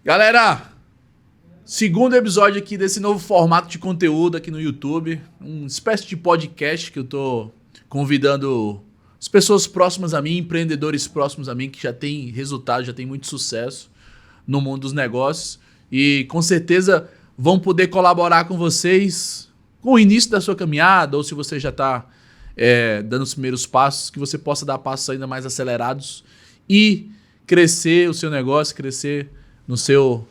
Galera, segundo episódio aqui desse novo formato de conteúdo aqui no YouTube, uma espécie de podcast que eu tô convidando as pessoas próximas a mim, empreendedores próximos a mim que já tem resultado, já tem muito sucesso no mundo dos negócios e com certeza vão poder colaborar com vocês com o início da sua caminhada ou se você já está dando os primeiros passos, que você possa dar passos ainda mais acelerados e crescer o seu negócio, crescer no seu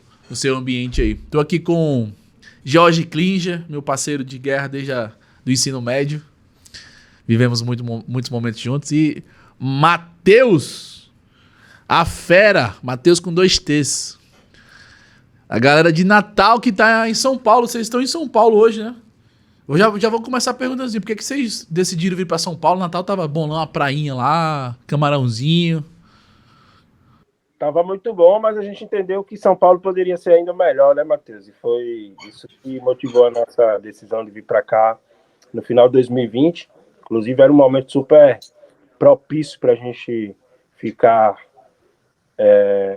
ambiente aí. Tô aqui com Jorge Klinger, meu parceiro de guerra desde do ensino médio. Vivemos muitos momentos juntos. E Matheus, a fera, Matheus com 2 T's. A galera de Natal que tá em São Paulo. Vocês estão em São Paulo hoje, né? Eu já vou começar perguntando assim, por que vocês decidiram vir pra São Paulo? Natal tava bom lá, uma prainha lá, camarãozinho. Tava muito bom, mas a gente entendeu que São Paulo poderia ser ainda melhor, né, Matheus? E foi isso que motivou a nossa decisão de vir para cá no final de 2020. Inclusive, era um momento super propício para a gente ficar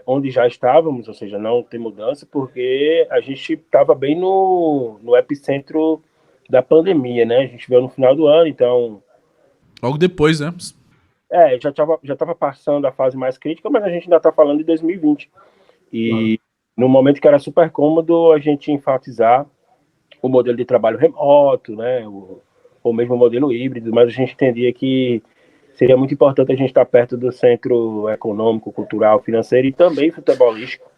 onde já estávamos, ou seja, não ter mudança, porque a gente estava bem no epicentro da pandemia, né? A gente veio no final do ano, então... Logo depois, né? Já estava passando a fase mais crítica, mas a gente ainda está falando de 2020. E no momento que era super cômodo a gente enfatizar o modelo de trabalho remoto, né, ou mesmo o modelo híbrido, mas a gente entendia que seria muito importante a gente estar perto do centro econômico, cultural, financeiro e também futebolístico,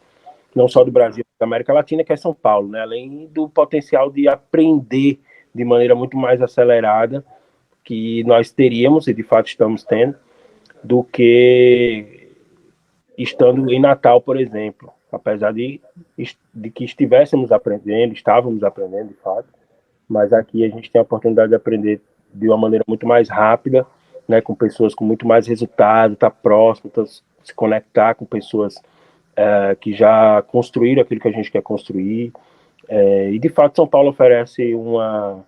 não só do Brasil, da América Latina, que é São Paulo, né, além do potencial de aprender de maneira muito mais acelerada que nós teríamos, e de fato estamos tendo, do que estando em Natal, por exemplo. Apesar de que estávamos aprendendo, de fato, mas aqui a gente tem a oportunidade de aprender de uma maneira muito mais rápida, né, com pessoas com muito mais resultado, estar próximo, se conectar com pessoas que já construíram aquilo que a gente quer construir. E, de fato, São Paulo oferece uma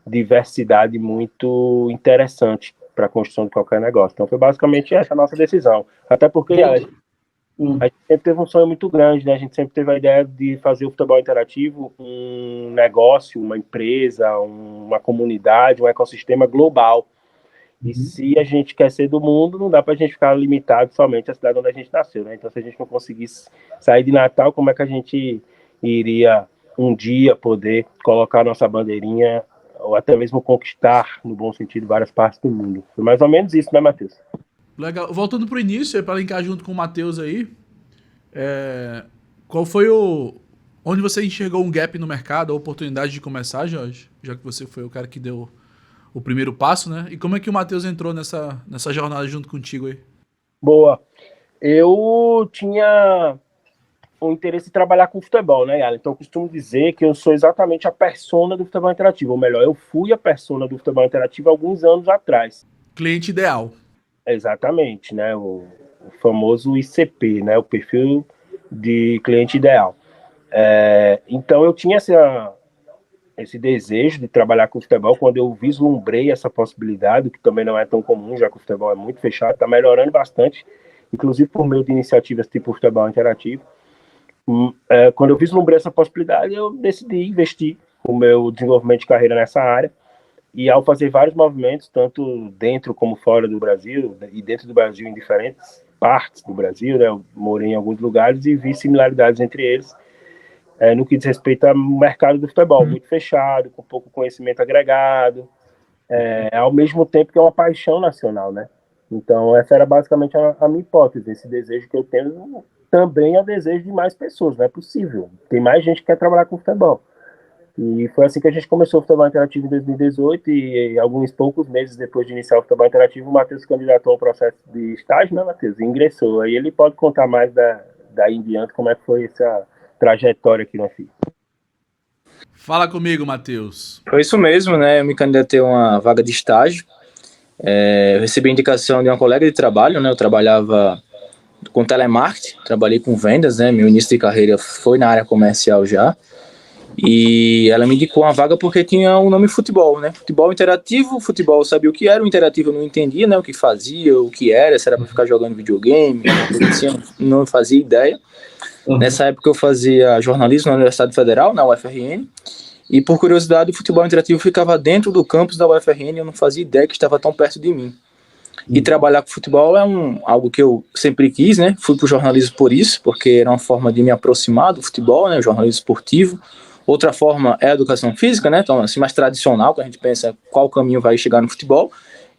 diversidade muito interessante para a construção de qualquer negócio. Então, foi basicamente essa a nossa decisão. Até porque a gente sempre teve um sonho muito grande, né? A gente sempre teve a ideia de fazer o futebol interativo um negócio, uma empresa, uma comunidade, um ecossistema global. E se a gente quer ser do mundo, não dá para a gente ficar limitado somente à cidade onde a gente nasceu, né? Então, se a gente não conseguisse sair de Natal, como é que a gente iria um dia poder colocar nossa bandeirinha ou até mesmo conquistar, no bom sentido, várias partes do mundo? Foi mais ou menos isso, né, Matheus? Legal. Voltando pro início, para linkar junto com o Matheus aí, qual foi onde você enxergou um gap no mercado, a oportunidade de começar, Jorge? Já que você foi o cara que deu o primeiro passo, né? E como é que o Matheus entrou nessa jornada junto contigo aí? Boa. Eu tinha o interesse em trabalhar com futebol, né, Alan? Então eu costumo dizer que eu sou exatamente a persona do futebol interativo, ou melhor, eu fui a persona do futebol interativo alguns anos atrás. Cliente ideal. Exatamente, né, o famoso ICP, né, o perfil de cliente ideal. Então eu tinha esse desejo de trabalhar com futebol quando eu vislumbrei essa possibilidade, que também não é tão comum, já que o futebol é muito fechado, está melhorando bastante, inclusive por meio de iniciativas tipo futebol interativo. Quando eu vislumbrei essa possibilidade, eu decidi investir o meu desenvolvimento de carreira nessa área, e ao fazer vários movimentos, tanto dentro como fora do Brasil, e dentro do Brasil em diferentes partes do Brasil, né, eu morei em alguns lugares e vi similaridades entre eles, no que diz respeito ao mercado do futebol, muito fechado, com pouco conhecimento agregado, ao mesmo tempo que é uma paixão nacional, né? Então, essa era basicamente a minha hipótese, esse desejo que eu tenho também é o desejo de mais pessoas, não é possível. Tem mais gente que quer trabalhar com futebol. E foi assim que a gente começou o futebol interativo em 2018 e alguns poucos meses depois de iniciar o futebol interativo, o Matheus se candidatou ao processo de estágio, né, Matheus? E ingressou. Aí ele pode contar mais daí em diante como é que foi essa trajetória aqui na FI. Fala comigo, Matheus. Foi isso mesmo, né? Eu me candidatei a uma vaga de estágio. Eu recebi a indicação de uma colega de trabalho, né? Eu trabalhava com telemarketing, trabalhei com vendas, né? Meu início de carreira foi na área comercial já. E ela me indicou uma vaga porque tinha o nome futebol, né? Futebol interativo, futebol sabia o que era, o interativo eu não entendia, né? O que fazia, o que era, se era para ficar jogando videogame, assim, eu não fazia ideia. Nessa época eu fazia jornalismo na Universidade Federal, na UFRN, e por curiosidade o futebol interativo ficava dentro do campus da UFRN, eu não fazia ideia que estava tão perto de mim. E trabalhar com futebol é algo que eu sempre quis, né? Fui para o jornalismo por isso, porque era uma forma de me aproximar do futebol, né? O jornalismo esportivo. Outra forma é a educação física, né? Então, assim, mais tradicional, que a gente pensa qual caminho vai chegar no futebol.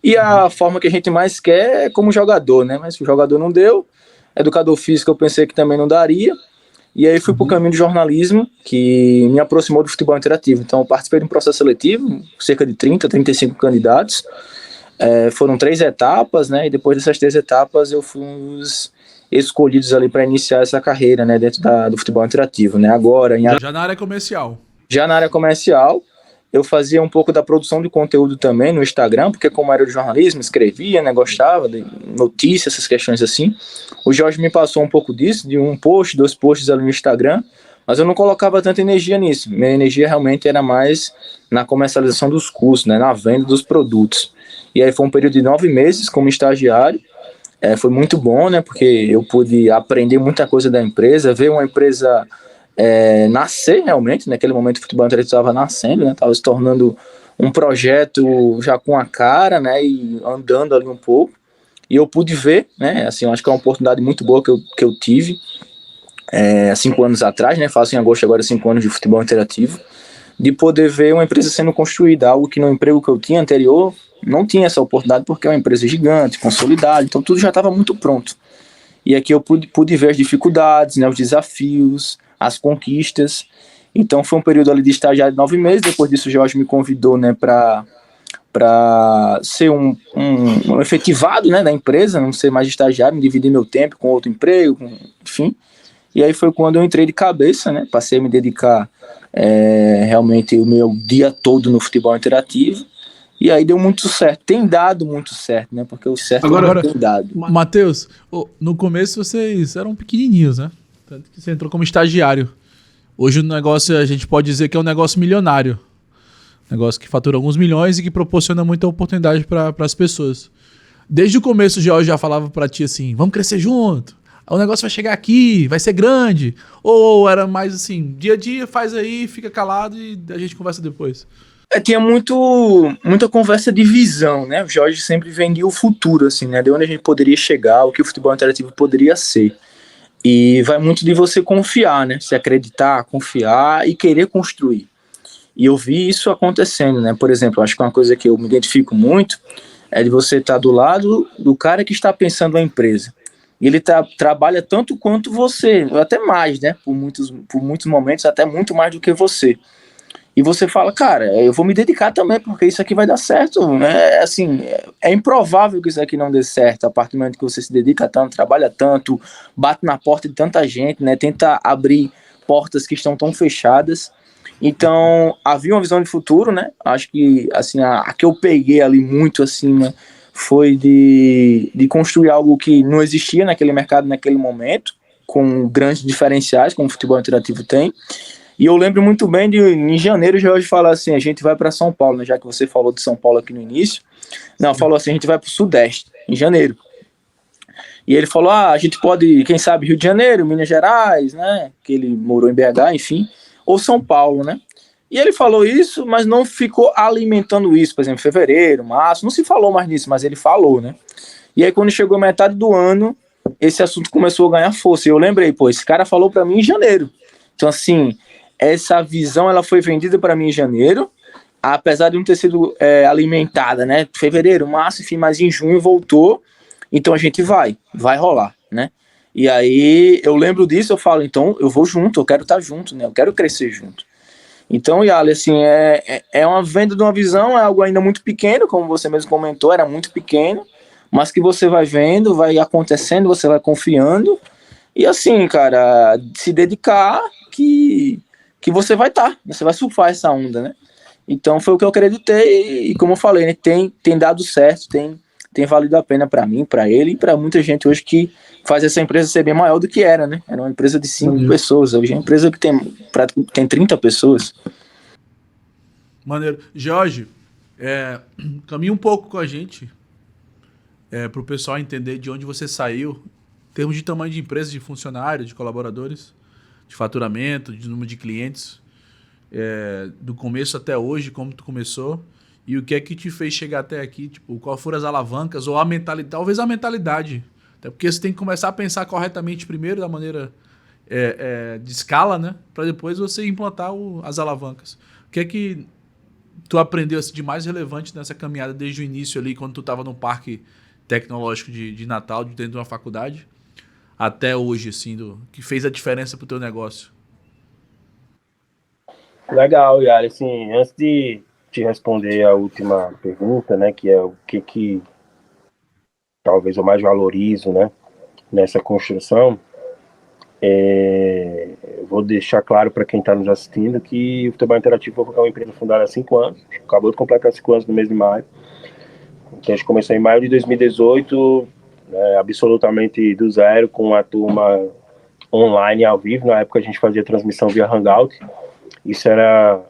E a forma que a gente mais quer é como jogador, né? Mas se o jogador não deu, educador físico eu pensei que também não daria. E aí fui para o caminho do jornalismo, que me aproximou do futebol interativo. Então, eu participei de um processo seletivo, cerca de 30, 35 candidatos. Foram 3 etapas, né? E depois dessas 3 etapas eu fui um dos escolhidos ali para iniciar essa carreira, né? Dentro do futebol interativo, né? Agora, já na área comercial. Já na área comercial, eu fazia um pouco da produção de conteúdo também no Instagram, porque como era de jornalismo, escrevia, né? Gostava de notícias, essas questões assim. O Jorge me passou um pouco disso, de 1 post, 2 posts ali no Instagram, mas eu não colocava tanta energia nisso. Minha energia realmente era mais na comercialização dos cursos, né? Na venda dos produtos. E aí foi um período de 9 meses como estagiário. Foi muito bom, né? Porque eu pude aprender muita coisa da empresa, ver uma empresa nascer realmente. Naquele momento o futebol interativo estava nascendo, né? Estava se tornando um projeto já com a cara, né? E andando ali um pouco. E eu pude ver, né? Assim, eu acho que é uma oportunidade muito boa que eu tive há 5 anos atrás, né? Faço em agosto agora 5 anos de futebol interativo, de poder ver uma empresa sendo construída, algo que no emprego que eu tinha anterior não tinha essa oportunidade, porque é uma empresa gigante, consolidada, então tudo já estava muito pronto. E aqui eu pude ver as dificuldades, né, os desafios, as conquistas. Então foi um período ali de estagiário de 9 meses. Depois disso o Jorge me convidou, né, para ser um efetivado, né, da empresa, não ser mais estagiário, dividir meu tempo com outro emprego, enfim. E aí foi quando eu entrei de cabeça, né, passei a me dedicar realmente o meu dia todo no futebol interativo. E aí deu muito certo, tem dado muito certo, né? Porque o certo agora tem dado. Matheus, no começo vocês eram pequenininhos, né? Tanto que você entrou como estagiário. Hoje o negócio, a gente pode dizer que é um negócio milionário. Negócio que fatura alguns milhões e que proporciona muita oportunidade para as pessoas. Desde o começo o George já falava para ti assim, vamos crescer junto, o negócio vai chegar aqui, vai ser grande. Ou era mais assim, dia a dia, faz aí, fica calado e a gente conversa depois. Tinha muita conversa de visão, né? O Jorge sempre vendia o futuro, assim, né? De onde a gente poderia chegar, o que o futebol interativo poderia ser. E vai muito de você confiar, né? Se acreditar, confiar e querer construir. E eu vi isso acontecendo, né? Por exemplo, acho que uma coisa que eu me identifico muito é de você estar do lado do cara que está pensando na empresa. E ele trabalha tanto quanto você, até mais, né? Por muitos momentos, até muito mais do que você. E você fala, cara, eu vou me dedicar também, porque isso aqui vai dar certo. Assim, é improvável que isso aqui não dê certo, a partir do momento que você se dedica tanto, trabalha tanto, bate na porta de tanta gente, né? Tenta abrir portas que estão tão fechadas. Então, havia uma visão de futuro, né? Acho que, assim, a que eu peguei ali muito, assim, né? Foi de construir algo que não existia naquele mercado, naquele momento, com grandes diferenciais, como o futebol interativo tem. E eu lembro muito bem em janeiro o Jorge falar assim, a gente vai para São Paulo, né, já que você falou de São Paulo aqui no início. Não, falou assim, a gente vai para o Sudeste, em janeiro. E ele falou, a gente pode, quem sabe, Rio de Janeiro, Minas Gerais, né, que ele morou em BH, enfim, ou São Paulo, né. E ele falou isso, mas não ficou alimentando isso, por exemplo, fevereiro, março, não se falou mais nisso, mas ele falou, né. E aí quando chegou a metade do ano, esse assunto começou a ganhar força. E eu lembrei, esse cara falou para mim em janeiro. Então, assim, essa visão ela foi vendida para mim em janeiro, apesar de não ter sido alimentada, né? Fevereiro, março, enfim, mas em junho voltou. Então a gente vai rolar, né? E aí eu lembro disso, eu falo, então eu vou junto, eu quero estar junto, né? Eu quero crescer junto. Então, Yali, assim, é uma venda de uma visão, é algo ainda muito pequeno, como você mesmo comentou, era muito pequeno, mas que você vai vendo, vai acontecendo, você vai confiando. E assim, cara, se dedicar que você vai você vai surfar essa onda, né? Então foi o que eu acreditei e como eu falei, né, tem dado certo, tem valido a pena para mim, para ele e para muita gente hoje que faz essa empresa ser bem maior do que era, né? Era uma empresa de 5 pessoas, hoje é uma empresa que tem 30 pessoas. Maneiro. Jorge, caminha um pouco com a gente para o pessoal entender de onde você saiu, em termos de tamanho de empresa, de funcionários, de colaboradores. de faturamento, de número de clientes, do começo até hoje, como tu começou, e o que é que te fez chegar até aqui, tipo, qual foram as alavancas, ou a mentalidade, talvez a mentalidade, até porque você tem que começar a pensar corretamente primeiro, da maneira de escala, né, para depois você implantar as alavancas. O que é que tu aprendeu assim, de mais relevante nessa caminhada desde o início ali, quando tu estava no parque tecnológico de Natal, dentro de uma faculdade, até hoje, assim, que fez a diferença pro teu negócio? Legal, Yara. Assim, antes de te responder a última pergunta, né, que é o que talvez eu mais valorizo, né, nessa construção, eu vou deixar claro para quem está nos assistindo que o Futebol Interativo é uma empresa fundada há 5 anos, acabou de completar 5 anos no mês de maio. Então a gente começou em maio de 2018, absolutamente do zero, com a turma online ao vivo. Na época a gente fazia transmissão via Hangout. Isso era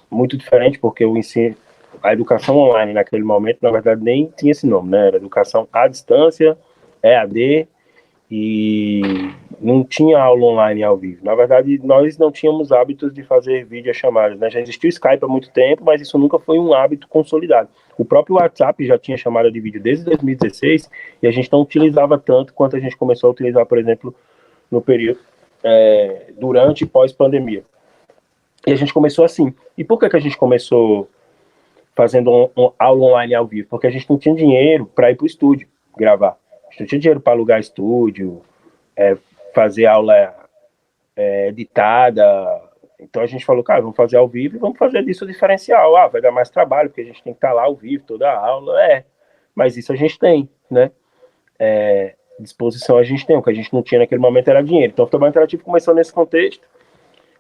muito diferente, porque o ensino, a educação online naquele momento, na verdade, nem tinha esse nome, né? Era educação à distância, EAD, e não tinha aula online ao vivo. Na verdade, nós não tínhamos hábitos de fazer videochamadas, né? Já existiu o Skype há muito tempo, mas isso nunca foi um hábito consolidado. O próprio WhatsApp já tinha chamada de vídeo desde 2016 e a gente não utilizava tanto quanto a gente começou a utilizar, por exemplo, no período durante e pós-pandemia. E a gente começou assim. E por que a gente começou fazendo aula online ao vivo? Porque a gente não tinha dinheiro para ir para o estúdio gravar. A gente não tinha dinheiro para alugar estúdio, fazer aula editada. Então a gente falou, cara, vamos fazer ao vivo e vamos fazer disso o diferencial. Vai dar mais trabalho, porque a gente tem que estar lá ao vivo, toda a aula. Mas isso a gente tem, né? Disposição a gente tem. O que a gente não tinha naquele momento era dinheiro. Então o Futebol Interativo começou nesse contexto.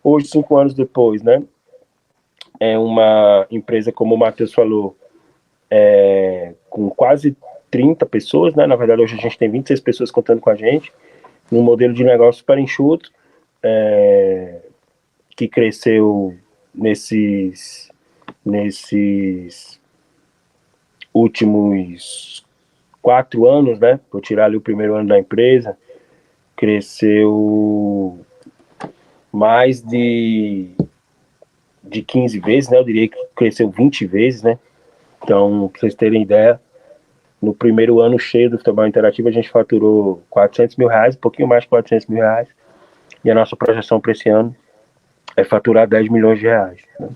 Hoje, 5 anos depois, né? É uma empresa, como o Matheus falou, com quase 30 pessoas, né? Na verdade, hoje a gente tem 26 pessoas contando com a gente, num modelo de negócio super enxuto, que cresceu nesses últimos 4 anos, né? Vou tirar ali o primeiro ano da empresa, cresceu mais de 15 vezes, né? Eu diria que cresceu 20 vezes, né? Então, para vocês terem ideia, no primeiro ano cheio do Futebol Interativo, a gente faturou R$400 mil, um pouquinho mais de R$400 mil, e a nossa projeção para esse ano é faturar R$10 milhões, né?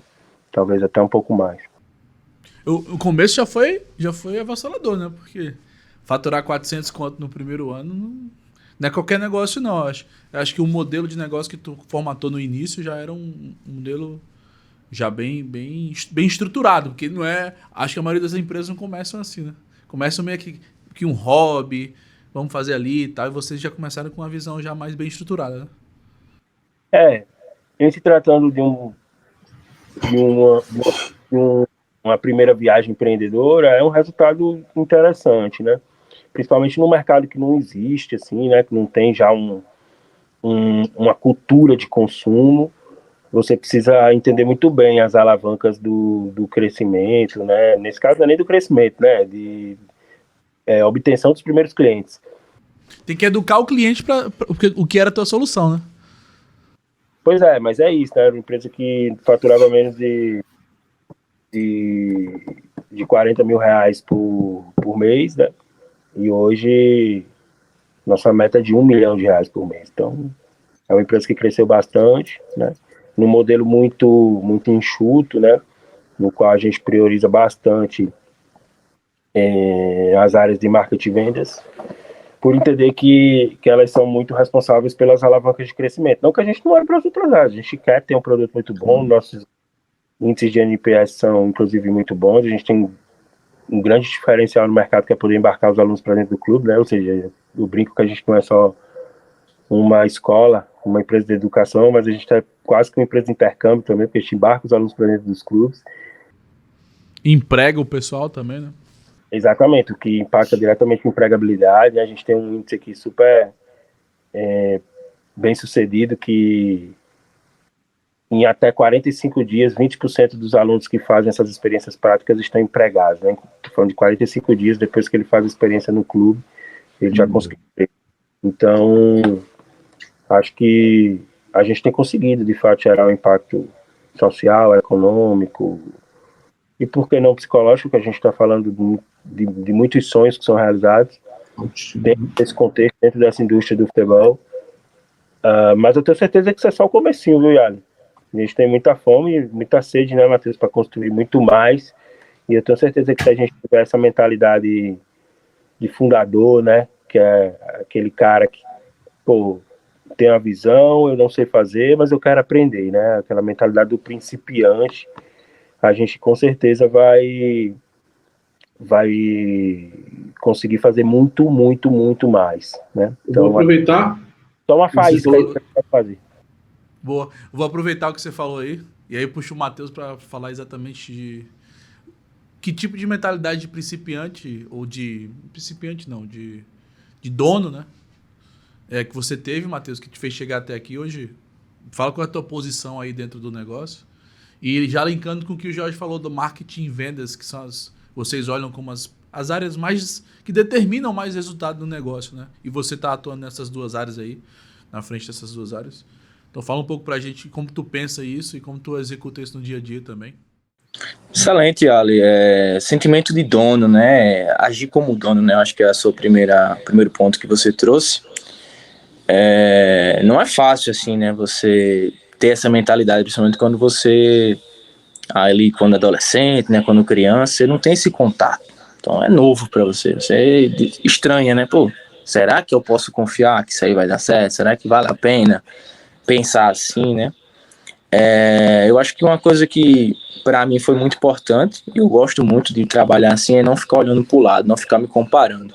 Talvez até um pouco mais. O começo já foi avassalador, né? Porque faturar 400 conto no primeiro ano não é qualquer negócio, não. Eu acho que o modelo de negócio que tu formatou no início já era um modelo já bem estruturado, porque não é... Acho que a maioria das empresas não começam assim, né? Começam meio que um hobby, vamos fazer ali e tal, e vocês já começaram com uma visão já mais bem estruturada, né? Em se tratando de uma primeira viagem empreendedora, é um resultado interessante, né? Principalmente no mercado que não existe, assim, né? Que não tem já uma cultura de consumo. Você precisa entender muito bem as alavancas do crescimento, né? Nesse caso não é nem do crescimento, né? De obtenção dos primeiros clientes. Tem que educar o cliente para o que era a tua solução, né? Pois é, mas é isso, né? Era uma empresa que faturava menos de R$40 mil por mês, né? E hoje nossa meta é de R$1 milhão por mês. Então, é uma empresa que cresceu bastante, né? Num modelo muito enxuto, né? No qual a gente prioriza bastante as áreas de marketing e vendas, por entender que elas são muito responsáveis pelas alavancas de crescimento. Não que a gente não olhe para as outras áreas, a gente quer ter um produto muito bom, nossos índices de NPS são, inclusive, muito bons, a gente tem um grande diferencial no mercado, que é poder embarcar os alunos para dentro do clube, né? Ou seja, eu brinco que a gente não é só uma escola, uma empresa de educação, mas a gente é quase que uma empresa de intercâmbio também, porque a gente embarca os alunos para dentro dos clubes. Emprega o pessoal também, né? Exatamente, o que impacta diretamente a empregabilidade. A gente tem um índice aqui super bem sucedido, que em até 45 dias, 20% dos alunos que fazem essas experiências práticas estão empregados, né? Estou falando de 45 dias depois que ele faz a experiência no clube, ele já conseguiu. Então, acho que a gente tem conseguido, de fato, gerar um impacto social, econômico e, por que não, psicológico, que a gente está falando de muitos sonhos que são realizados dentro desse contexto, dentro dessa indústria do futebol. Mas eu tenho certeza que isso é só o comecinho, viu, Yali? A gente tem muita fome, muita sede, né, Matheus, para construir muito mais. E eu tenho certeza que se a gente tiver essa mentalidade de fundador, né, que é aquele cara que, pô, tem uma visão, eu não sei fazer, mas eu quero aprender, né? Aquela mentalidade do principiante, a gente com certeza vai conseguir fazer muito, muito, muito mais, né? Então, vou aproveitar. Só uma faísca aí que você pode fazer. Boa. Vou aproveitar o que você falou aí, e aí puxo o Matheus para falar exatamente de que tipo de mentalidade de principiante, ou de... principiante não, de dono, né? Que você teve, Matheus, que te fez chegar até aqui hoje. Fala qual é a tua posição aí dentro do negócio. E já linkando com o que o Jorge falou do marketing e vendas, que são vocês olham como as áreas mais que determinam mais resultado no negócio, né? E você tá atuando nessas duas áreas aí, na frente dessas duas áreas. Então fala um pouco pra gente como tu pensa isso e como tu executa isso no dia a dia também. Excelente, Ali. Sentimento de dono, né? Agir como dono, né? Eu acho que é o primeiro ponto que você trouxe. Não é fácil, assim, né? Você ter essa mentalidade, principalmente quando você, ali, quando adolescente, né? Quando criança, você não tem esse contato. Então é novo para você. Você estranha, né? Pô, será que eu posso confiar que isso aí vai dar certo? Será que vale a pena pensar assim, né? Eu acho que uma coisa que para mim foi muito importante, e eu gosto muito de trabalhar assim, é não ficar olhando para o lado, não ficar me comparando.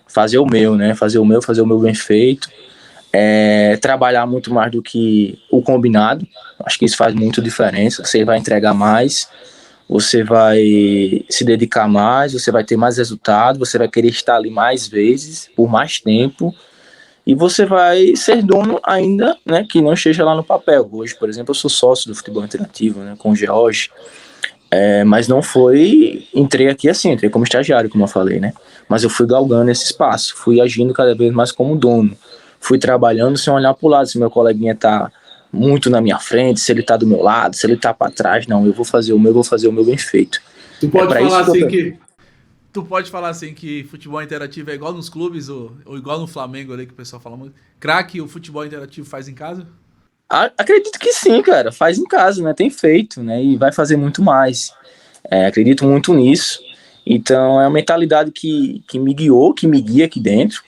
Fazer o meu, né? Fazer o meu bem feito. Trabalhar muito mais do que o combinado. Acho que isso faz muita diferença. Você vai entregar mais, você vai se dedicar mais, você vai ter mais resultado, você vai querer estar ali mais vezes, por mais tempo, e você vai ser dono ainda, né, que não esteja lá no papel. Hoje, por exemplo, eu sou sócio do Futebol Interativo, né, com o George, mas não foi, entrei aqui assim, entrei como estagiário, como eu falei, né, mas eu fui galgando esse espaço, fui agindo cada vez mais como dono, fui trabalhando sem olhar para o lado, se meu coleguinha está muito na minha frente, se ele está do meu lado, se ele está para trás, não, eu vou fazer o meu bem feito. Tu pode falar assim Tu pode falar assim que futebol interativo é igual nos clubes ou igual no Flamengo ali que o pessoal fala muito. Craque, o futebol interativo faz em casa? Acredito que sim, cara. Faz em casa, né? Tem feito, né? E vai fazer muito mais. Acredito muito nisso. Então, é uma mentalidade que me guiou, que me guia aqui dentro.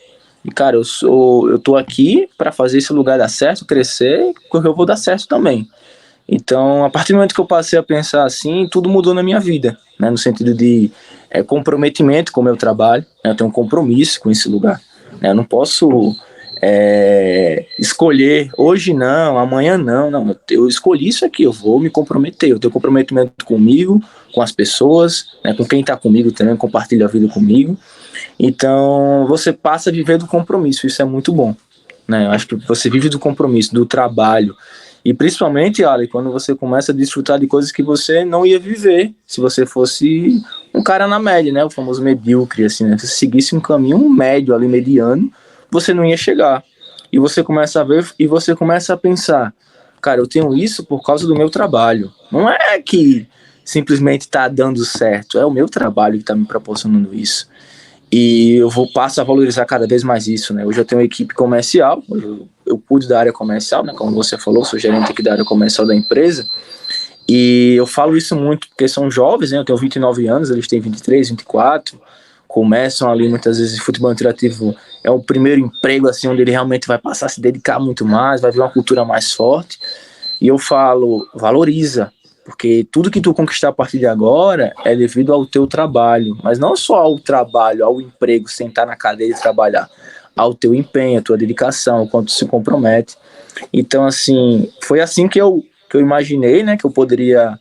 E, cara, eu tô aqui para fazer esse lugar dar certo, crescer, porque eu vou dar certo também. Então, a partir do momento que eu passei a pensar assim, tudo mudou na minha vida, né? No sentido de comprometimento com o meu trabalho, né? Eu tenho um compromisso com esse lugar, né? Eu não posso escolher hoje não, amanhã não, eu escolhi isso aqui, eu vou me comprometer, eu tenho comprometimento comigo, com as pessoas, né? Com quem está comigo também, compartilha a vida comigo. Então, você passa a viver do compromisso, isso é muito bom, né? Eu acho que você vive do compromisso, do trabalho. E principalmente, Ali, quando você começa a desfrutar de coisas que você não ia viver se você fosse um cara na média, né? O famoso medíocre, assim, né? Se você seguisse um caminho médio ali, mediano, você não ia chegar. E você começa a ver e você começa a pensar, cara, eu tenho isso por causa do meu trabalho. Não é que simplesmente está dando certo, é o meu trabalho que está me proporcionando isso. E eu passo a valorizar cada vez mais isso, né? Hoje eu tenho uma equipe comercial, eu cuido da área comercial, né? Como você falou, sou gerente aqui da área comercial da empresa. E eu falo isso muito porque são jovens, né? Eu tenho 29 anos, eles têm 23, 24. Começam ali, muitas vezes, futebol interativo é o primeiro emprego, assim, onde ele realmente vai passar a se dedicar muito mais, vai ver uma cultura mais forte. E eu falo, valoriza. Porque tudo que tu conquistar a partir de agora é devido ao teu trabalho. Mas não só ao trabalho, ao emprego, sentar na cadeira e trabalhar. Ao teu empenho, à tua dedicação, ao quanto tu se compromete. Então, assim, foi assim que eu imaginei, né? Que eu poderia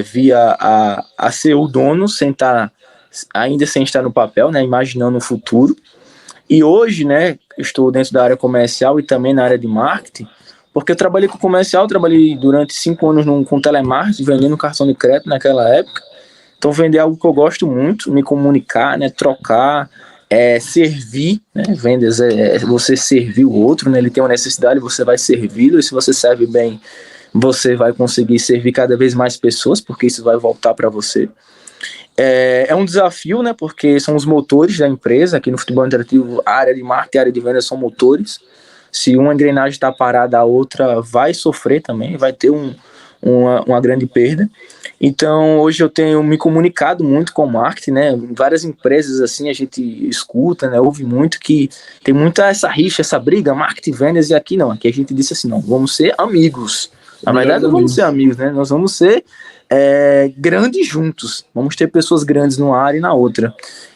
vir a ser o dono, ainda sem estar no papel, né? Imaginando o futuro. E hoje, né? Estou dentro da área comercial e também na área de marketing. Porque eu trabalhei com comercial, trabalhei durante 5 anos com telemarketing, vendendo cartão de crédito naquela época. Então, vender é algo que eu gosto muito, me comunicar, né, trocar, servir, né? Vendas é você servir o outro, né? Ele tem uma necessidade, você vai servi-lo, e se você serve bem, você vai conseguir servir cada vez mais pessoas, porque isso vai voltar para você. É um desafio, né? Porque são os motores da empresa. Aqui no futebol interativo, a área de marketing e a área de vendas são motores. Se uma engrenagem está parada, a outra vai sofrer também, vai ter uma grande perda. Então, hoje eu tenho me comunicado muito com o marketing, né? Em várias empresas, assim, a gente escuta, né? Ouve muito que tem muita essa rixa, essa briga, marketing, vendas, e aqui não. Aqui a gente disse assim, não, vamos ser amigos. Na verdade, não vamos ser amigos, né? Nós vamos ser grandes juntos. Vamos ter pessoas grandes numa área e na outra.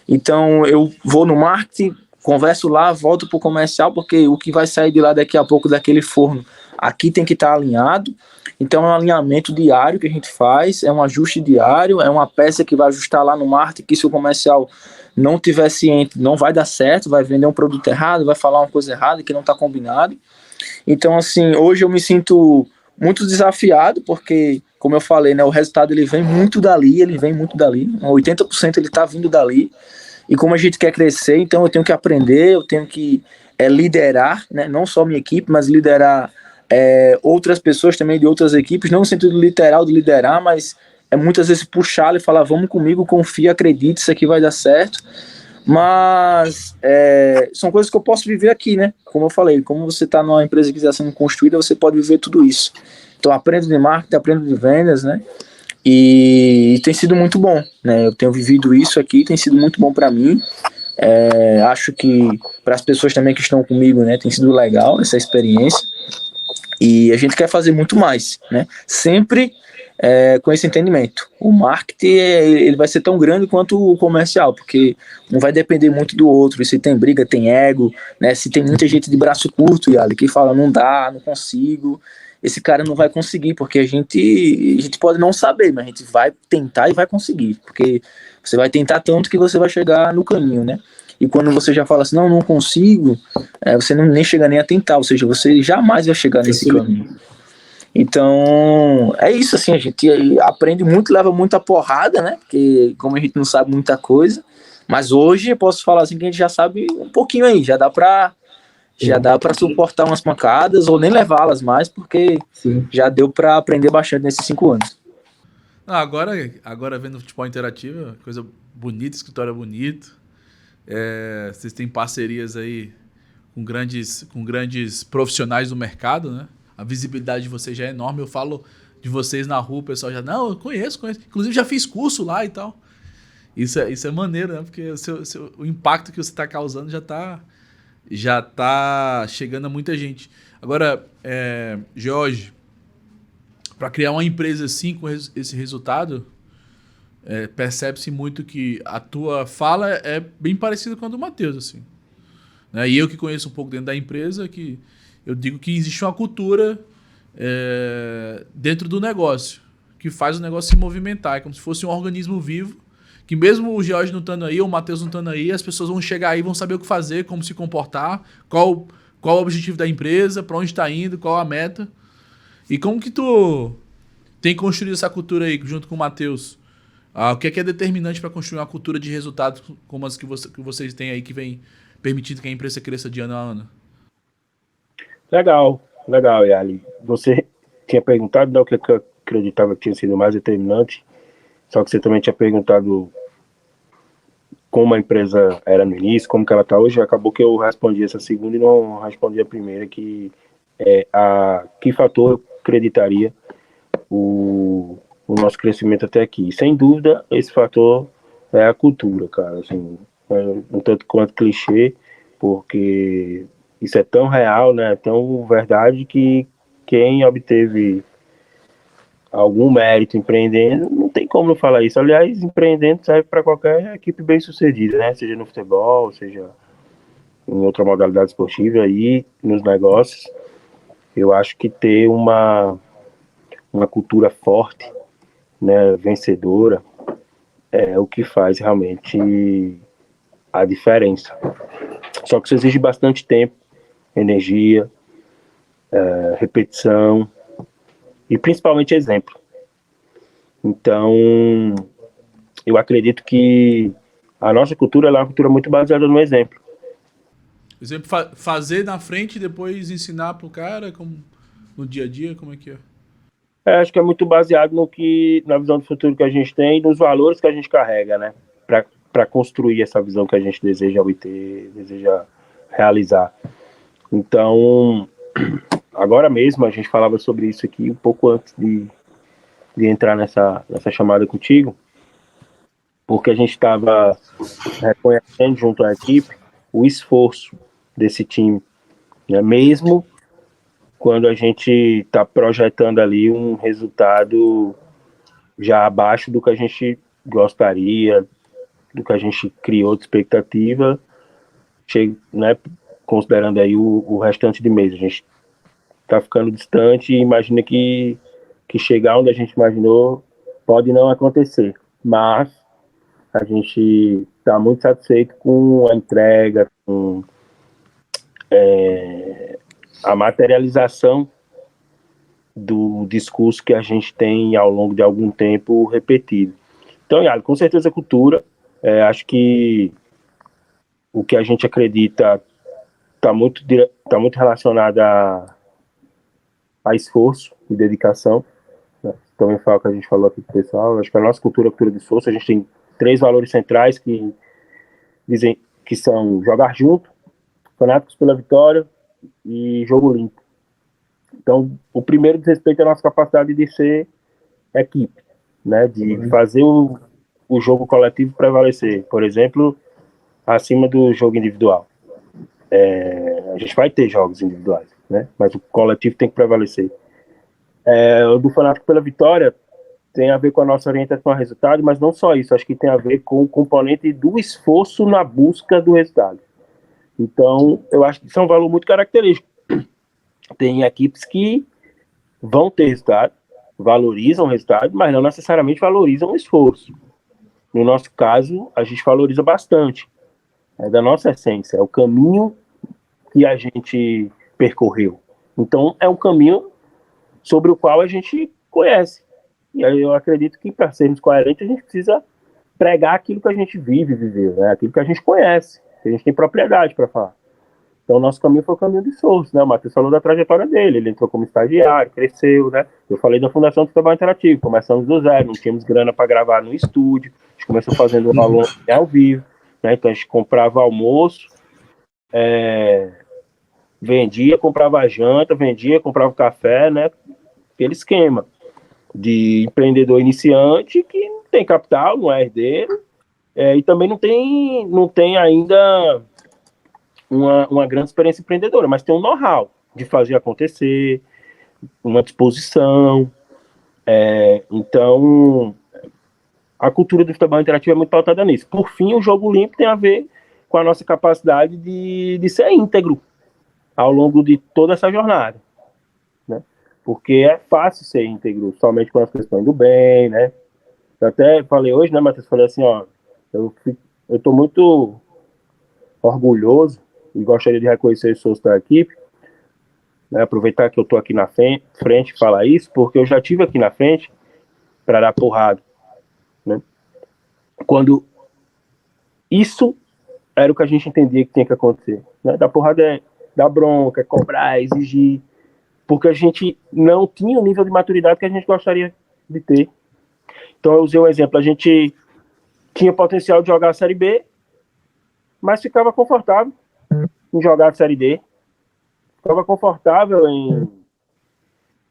Então, eu vou no marketing, converso lá, volto para o comercial, porque o que vai sair de lá daqui a pouco daquele forno, aqui tem que estar alinhado. Então é um alinhamento diário que a gente faz, é um ajuste diário, é uma peça que vai ajustar lá no marketing, que se o comercial não tiver ciente, não vai dar certo, vai vender um produto errado, vai falar uma coisa errada que não está combinado. Então, assim, hoje eu me sinto muito desafiado, porque, como eu falei, né, o resultado ele vem muito dali, 80% ele está vindo dali, e como a gente quer crescer, então eu tenho que aprender, eu tenho que liderar, né, não só minha equipe, mas liderar outras pessoas também de outras equipes, não no sentido literal de liderar, mas muitas vezes puxar e falar, vamos comigo, confia, acredite, isso aqui vai dar certo. Mas são coisas que eu posso viver aqui, né? Como eu falei, como você está numa empresa que está sendo construída, você pode viver tudo isso. Então aprendo de marketing, aprendo de vendas, né? E tem sido muito bom, né? Eu tenho vivido isso aqui, tem sido muito bom para mim. Acho que para as pessoas também que estão comigo, né, tem sido legal essa experiência. E a gente quer fazer muito mais, né? Sempre com esse entendimento. O marketing ele vai ser tão grande quanto o comercial, porque não vai depender muito do outro. E se tem briga, tem ego, né? Se tem muita gente de braço curto, Yali, que fala, não dá, não consigo, esse cara não vai conseguir, porque a gente pode não saber, mas a gente vai tentar e vai conseguir, porque você vai tentar tanto que você vai chegar no caminho, né? E quando você já fala assim, não consigo, você nem chega nem a tentar, ou seja, você jamais vai chegar nesse caminho. Então, é isso, assim, a gente aprende muito, leva muita porrada, né? Porque como a gente não sabe muita coisa, mas hoje eu posso falar assim que a gente já sabe um pouquinho aí, já dá pra suportar umas pancadas ou nem levá-las mais, porque já deu pra aprender bastante nesses 5 anos. Agora vendo futebol interativo, coisa bonita, escritório bonito. Vocês têm parcerias aí com grandes profissionais do mercado, né? A visibilidade de vocês já é enorme. Eu falo de vocês na rua, o pessoal já, não, eu conheço. Inclusive já fiz curso lá e tal. Isso é maneiro, né? Porque o impacto que você está causando já tá chegando a muita gente. Agora, Jorge, para criar uma empresa assim com esse resultado, percebe-se muito que a tua fala é bem parecida com a do Matheus, assim. Né? E eu que conheço um pouco dentro da empresa, que eu digo que existe uma cultura dentro do negócio, que faz o negócio se movimentar. É como se fosse um organismo vivo, que mesmo o Jorge não estando aí, ou o Matheus não estando aí, as pessoas vão chegar aí, vão saber o que fazer, como se comportar, qual o objetivo da empresa, para onde está indo, qual a meta. E como que tu tem construído essa cultura aí, junto com o Matheus? O que é determinante para construir uma cultura de resultados como as que vocês têm aí, que vem permitindo que a empresa cresça de ano a ano? Legal, Yali. Você tinha perguntado o que eu acreditava que tinha sido mais determinante, só que você também tinha perguntado como a empresa era no início, como que ela está hoje. Acabou que eu respondi essa segunda e não respondi a primeira, que que fator eu acreditaria o nosso crescimento até aqui. Sem dúvida, esse fator é a cultura, cara. Assim, um tanto quanto clichê, porque isso é tão real, né? Tão verdade, que quem obteve algum mérito empreendendo, não tem como não falar isso. Aliás, empreendendo serve para qualquer equipe bem sucedida, né? Seja no futebol, seja em outra modalidade esportiva e nos negócios. Eu acho que ter uma cultura forte, né, vencedora, é o que faz realmente a diferença. Só que isso exige bastante tempo, energia, repetição e principalmente exemplo. Então, eu acredito que A nossa cultura ela é uma cultura muito baseada no exemplo. Exemplo, fazer na frente e depois ensinar pro cara como, no dia a dia, como é que é? Acho que é muito baseado na visão do futuro que a gente tem e nos valores que a gente carrega, né? Para construir essa visão que a gente deseja obter, deseja realizar. Então, agora mesmo, a gente falava sobre isso aqui um pouco antes de entrar nessa chamada contigo, porque a gente estava reconhecendo junto à equipe o esforço desse time, né? Mesmo quando a gente está projetando ali um resultado já abaixo do que a gente gostaria, do que a gente criou de expectativa, né, considerando aí o restante de mês. A gente está ficando distante e imagina que chegar onde a gente imaginou pode não acontecer, mas a gente está muito satisfeito com a entrega, com a materialização do discurso que a gente tem ao longo de algum tempo repetido. Então, Yali, com certeza cultura, acho que o que a gente acredita está muito relacionado a esforço e dedicação, né? Também foi o que a gente falou aqui com o pessoal. Acho que a nossa cultura é cultura de esforço. A gente tem 3 valores centrais que dizem que são jogar junto, fanáticos pela vitória e jogo limpo. Então, o primeiro diz respeito à nossa capacidade de ser equipe, né? De fazer o jogo coletivo prevalecer. Por exemplo, acima do jogo individual. A gente vai ter jogos individuais, né? Mas o coletivo tem que prevalecer. O do fanático pela vitória tem a ver com a nossa orientação ao resultado, mas não só isso. Acho que tem a ver com o componente do esforço na busca do resultado. Então, eu acho que isso é um valor muito característico. Tem equipes que vão ter resultado, valorizam o resultado, mas não necessariamente valorizam o esforço. No nosso caso, a gente valoriza bastante. É da nossa essência, é o caminho que a gente percorreu. Então, é um caminho sobre o qual a gente conhece. E aí eu acredito que, para sermos coerentes, a gente precisa pregar aquilo que a gente vive, viveu, né? Aquilo que a gente conhece, que a gente tem propriedade para falar. Então, o nosso caminho foi o caminho de esforço, né? O Matheus falou da trajetória dele, ele entrou como estagiário, cresceu, né? Eu falei da Fundação do Futebol Interativo, começamos do zero, não tínhamos grana para gravar no estúdio, a gente começou fazendo um aula ao vivo, né? Então, a gente comprava almoço, vendia, comprava janta, vendia, comprava café, né? Aquele esquema de empreendedor iniciante que não tem capital, não é herdeiro, e também não tem ainda uma grande experiência empreendedora, mas tem um know-how de fazer acontecer, uma disposição. Então, a cultura do futebol interativo é muito pautada nisso. Por fim, o jogo limpo tem a ver com a nossa capacidade de ser íntegro ao longo de toda essa jornada, né? Porque é fácil ser íntegro somente quando as coisas estão indo bem, né? Eu até falei hoje, né, Matheus? Falei assim, ó, eu estou muito orgulhoso e gostaria de reconhecer os esforço da equipe, né? Aproveitar que eu estou aqui na frente e falar isso, porque eu já estive aqui na frente para dar porrada, né? Quando isso era o que a gente entendia que tinha que acontecer, né? Dar porrada é dar bronca, é cobrar, é exigir, porque a gente não tinha o nível de maturidade que a gente gostaria de ter. Então eu usei um exemplo, a gente tinha potencial de jogar a Série B, mas ficava confortável em jogar a Série D, ficava confortável em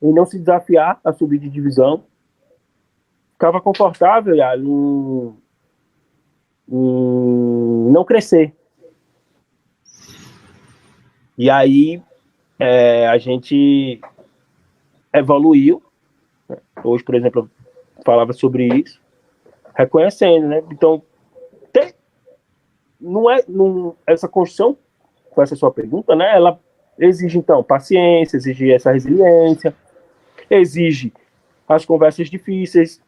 não se desafiar a subir de divisão, ficava confortável em não crescer. E aí a gente evoluiu. Hoje, por exemplo, eu falava sobre isso, reconhecendo, né? Então, essa construção, com essa sua pergunta, né? Ela exige, então, paciência, exige essa resiliência, exige as conversas difíceis,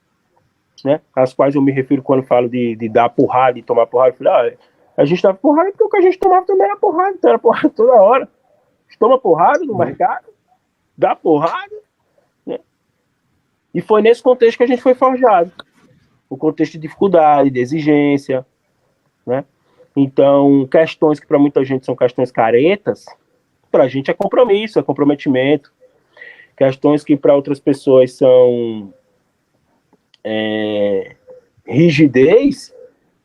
né? Às quais eu me refiro quando falo de dar porrada e tomar porrada. Eu falei, a gente dava porrada porque o que a gente tomava também era porrada, então era porrada toda hora. A gente toma porrada no mercado, dá porrada, né? E foi nesse contexto que a gente foi forjado. O contexto de dificuldade, de exigência, né? Então, questões que para muita gente são questões caretas, para a gente é compromisso, é comprometimento. Questões que para outras pessoas são rigidez,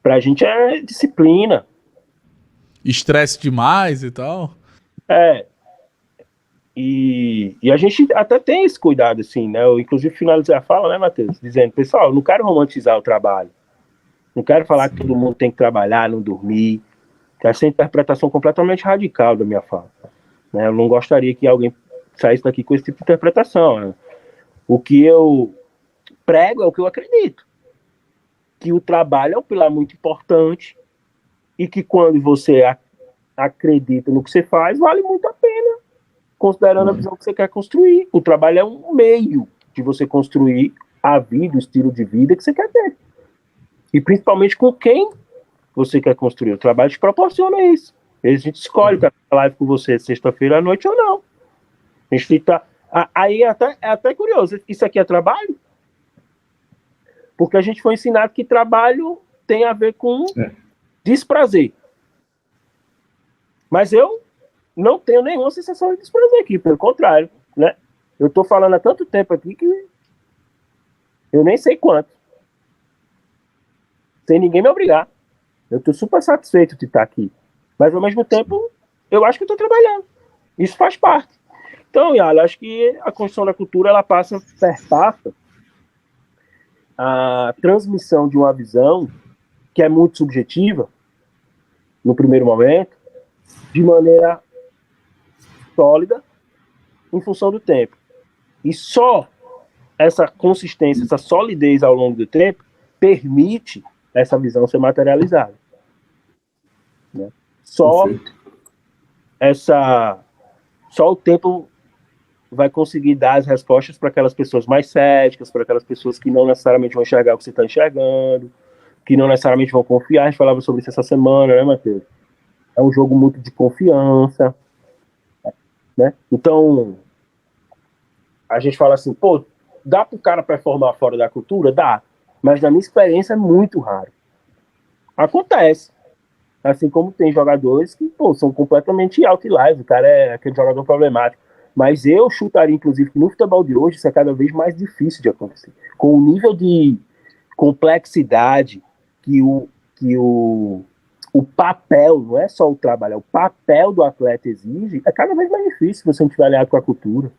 para a gente é disciplina. Estresse demais e tal. E a gente até tem esse cuidado, assim, né? Eu, inclusive, finalizei a fala, né, Matheus? Dizendo, pessoal, eu não quero romantizar o trabalho. Não quero falar que todo mundo tem que trabalhar, não dormir. Essa é a interpretação completamente radical da minha fala. Né? Eu não gostaria que alguém saísse daqui com esse tipo de interpretação. Né? O que eu prego é o que eu acredito. Que o trabalho é um pilar muito importante e que quando você acredita no que você faz, vale muito a pena, considerando a visão que você quer construir. O trabalho é um meio de você construir a vida, o estilo de vida que você quer ter. E principalmente com quem você quer construir. O trabalho te proporciona isso. A gente escolhe estar na live com você sexta-feira à noite ou não. A gente tá... Aí é até curioso. Isso aqui é trabalho? Porque a gente foi ensinado que trabalho tem a ver com desprazer. Mas eu não tenho nenhuma sensação de desprazer aqui, pelo contrário, né? Eu estou falando há tanto tempo aqui que eu nem sei quanto. Sem ninguém me obrigar. Eu estou super satisfeito de estar aqui. Mas, ao mesmo tempo, eu acho que eu estou trabalhando. Isso faz parte. Então, Yala, acho que a construção da cultura, ela perpassa a transmissão de uma visão que é muito subjetiva, no primeiro momento, de maneira sólida, em função do tempo. E só essa consistência, essa solidez ao longo do tempo, permite essa visão ser materializada. Né? Só o tempo vai conseguir dar as respostas para aquelas pessoas mais céticas, para aquelas pessoas que não necessariamente vão enxergar o que você está enxergando, que não necessariamente vão confiar. A gente falava sobre isso essa semana, né, Matheus? É um jogo muito de confiança, né? Então, a gente fala assim, pô, dá para o cara performar fora da cultura? Dá. Mas na minha experiência é muito raro. Acontece. Assim como tem jogadores que, pô, são completamente outliers, o cara é aquele jogador problemático. Mas eu chutaria, inclusive, que no futebol de hoje isso é cada vez mais difícil de acontecer. Com o nível de complexidade que o papel, não é só o trabalho, é o papel do atleta exige, é cada vez mais difícil se você não estiver alinhado com a cultura,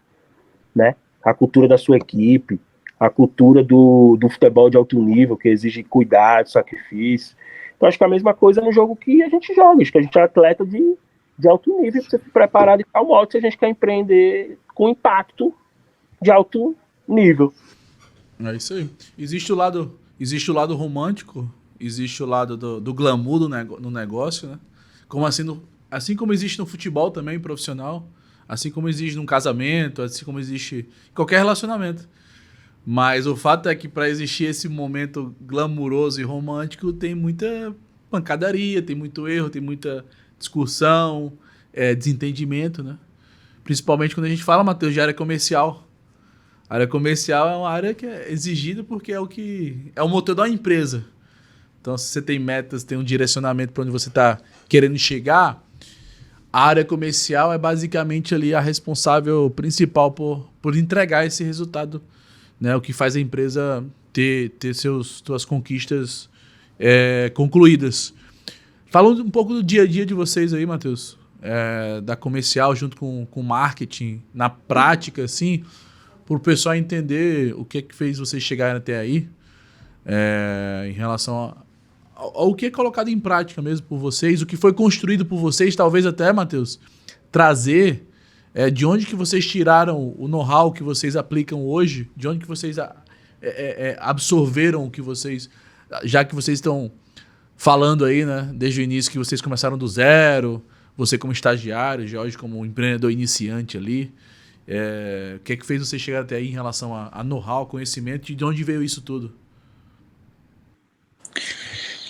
né? A cultura da sua equipe, a cultura do futebol de alto nível, que exige cuidado, sacrifício. Então, acho que é a mesma coisa no jogo que a gente joga, acho que a gente é atleta de alto nível, precisa se preparar de tal modo se a gente quer empreender com impacto de alto nível. É isso aí. Existe o lado romântico, existe o lado do glamour no negócio, né? Como assim como existe no futebol também, profissional, assim como existe num casamento, assim como existe em qualquer relacionamento. Mas o fato é que para existir esse momento glamuroso e romântico, tem muita pancadaria, tem muito erro, tem muita discussão, desentendimento, né? Principalmente quando a gente fala, Matheus, de área comercial. A área comercial é uma área que é exigida porque é o motor da empresa. Então, se você tem metas, tem um direcionamento para onde você está querendo chegar, a área comercial é basicamente ali a responsável principal por entregar esse resultado, né? O que faz a empresa ter suas conquistas concluídas. Fala um pouco do dia a dia de vocês aí, Matheus, da comercial junto com marketing, na prática, assim, para o pessoal entender o que é que fez vocês chegarem até aí, em relação ao que é colocado em prática mesmo por vocês, o que foi construído por vocês, talvez até, Matheus, trazer de onde que vocês tiraram o know-how que vocês aplicam hoje, de onde que vocês absorveram o que vocês, já que vocês estão falando aí, né, desde o início que vocês começaram do zero, você como estagiário, Jorge como empreendedor iniciante ali, o que é que fez você chegar até aí em relação a know-how, conhecimento, e de onde veio isso tudo?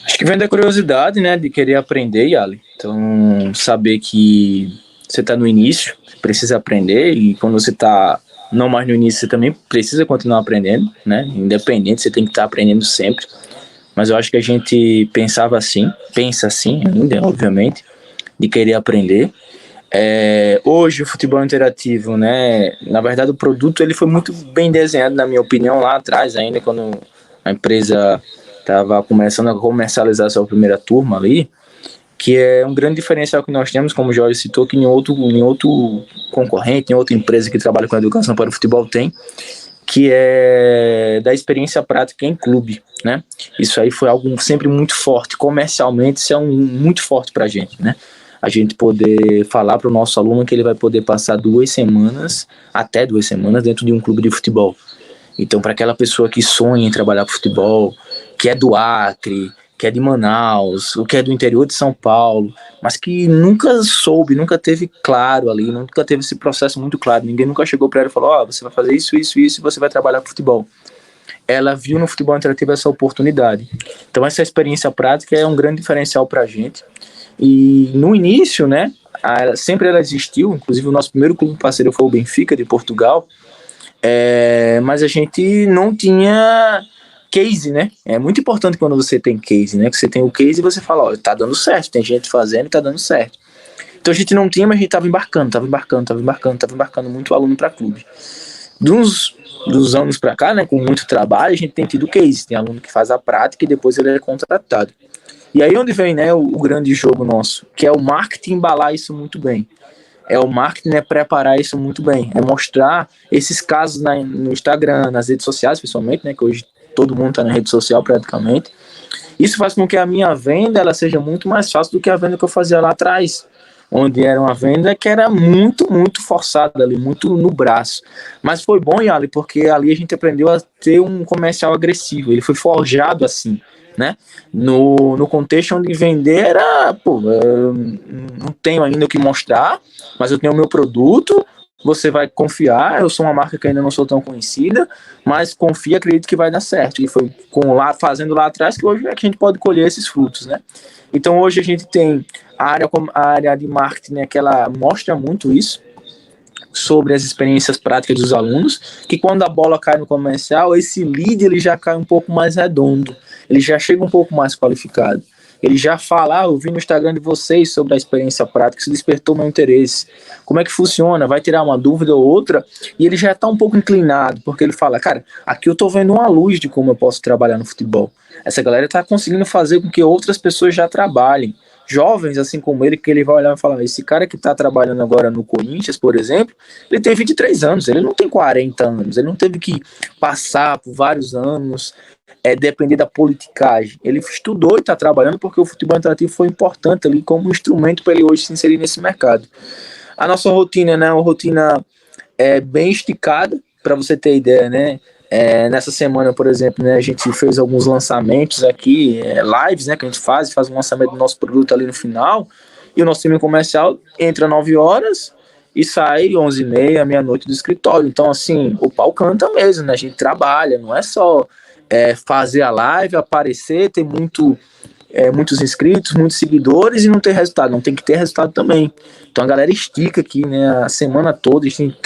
Acho que vem da curiosidade, né, de querer aprender, Yali. Então, saber que você está no início, você precisa aprender, e quando você está não mais no início, você também precisa continuar aprendendo, né, independente, você tem que estar aprendendo sempre. mas eu acho que a gente pensa assim ainda, obviamente, de querer aprender. Hoje o futebol interativo, né, na verdade o produto ele foi muito bem desenhado, na minha opinião, lá atrás ainda, quando a empresa estava começando a comercializar a sua primeira turma ali, que é um grande diferencial que nós temos, como o Jorge citou, que nenhum outro concorrente, nenhuma outra empresa que trabalha com educação para o futebol tem, que é da experiência prática em clube, né? Isso aí foi algo sempre muito forte, comercialmente isso é muito forte para a gente, né? A gente poder falar para o nosso aluno que ele vai poder passar até 2 semanas dentro de um clube de futebol. Então, para aquela pessoa que sonha em trabalhar com futebol, que é do Acre, que é de Manaus, ou que é do interior de São Paulo, mas que nunca teve claro ali, nunca teve esse processo muito claro, ninguém nunca chegou para ela e falou, você vai fazer isso, isso, isso, e você vai trabalhar com futebol. Ela viu no futebol interativo essa oportunidade. Então, essa experiência prática é um grande diferencial para a gente. E no início, né, sempre ela existiu, inclusive o nosso primeiro clube parceiro foi o Benfica de Portugal, mas a gente não tinha case, né? É muito importante quando você tem case, né? Que você tem o case e você fala, tá dando certo, tem gente fazendo e tá dando certo. Então a gente não tinha, mas a gente tava embarcando muito aluno para clube. Dos anos para cá, né, com muito trabalho, a gente tem tido case, tem aluno que faz a prática e depois ele é contratado. E aí onde vem, né, o grande jogo nosso, que é o marketing embalar isso muito bem. O marketing é preparar isso muito bem, é mostrar esses casos no Instagram, nas redes sociais, principalmente, né, que hoje todo mundo está na rede social praticamente. Isso faz com que a minha venda ela seja muito mais fácil do que a venda que eu fazia lá atrás, onde era uma venda que era muito, muito forçada ali, muito no braço. Mas foi bom, Yali, porque ali a gente aprendeu a ter um comercial agressivo, ele foi forjado assim, né? No contexto onde vender era, eu não tenho ainda o que mostrar, mas eu tenho o meu produto, você vai confiar, eu sou uma marca que ainda não sou tão conhecida, mas confia, acredito que vai dar certo. E foi fazendo lá atrás que hoje é que a gente pode colher esses frutos, né? Então hoje a gente tem a área de marketing, né, que ela mostra muito isso, sobre as experiências práticas dos alunos, que quando a bola cai no comercial, esse lead ele já cai um pouco mais redondo, ele já chega um pouco mais qualificado. Ele já fala, eu vi no Instagram de vocês sobre a experiência prática, isso despertou meu interesse. Como é que funciona? Vai tirar uma dúvida ou outra, e ele já está um pouco inclinado, porque ele fala, cara, aqui eu estou vendo uma luz de como eu posso trabalhar no futebol. Essa galera está conseguindo fazer com que outras pessoas já trabalhem. Jovens, assim como ele, que ele vai olhar e falar, esse cara que está trabalhando agora no Corinthians, por exemplo, ele tem 23 anos, ele não tem 40 anos, ele não teve que passar por vários anos, depender da politicagem. Ele estudou e está trabalhando porque o futebol interativo foi importante ali como instrumento para ele hoje se inserir nesse mercado. A nossa rotina, né, uma rotina bem esticada, para você ter ideia, né? Nessa semana, por exemplo, né, a gente fez alguns lançamentos aqui, lives, né, que a gente faz um lançamento do nosso produto ali no final, e o nosso time comercial entra 9 horas e sai 11h30, meia-noite do escritório. Então, assim, o pau canta mesmo, né? A gente trabalha, não é só fazer a live, aparecer, ter muitos inscritos, muitos seguidores e não ter resultado, não tem que ter resultado também. Então a galera estica aqui, né, a semana toda, a gente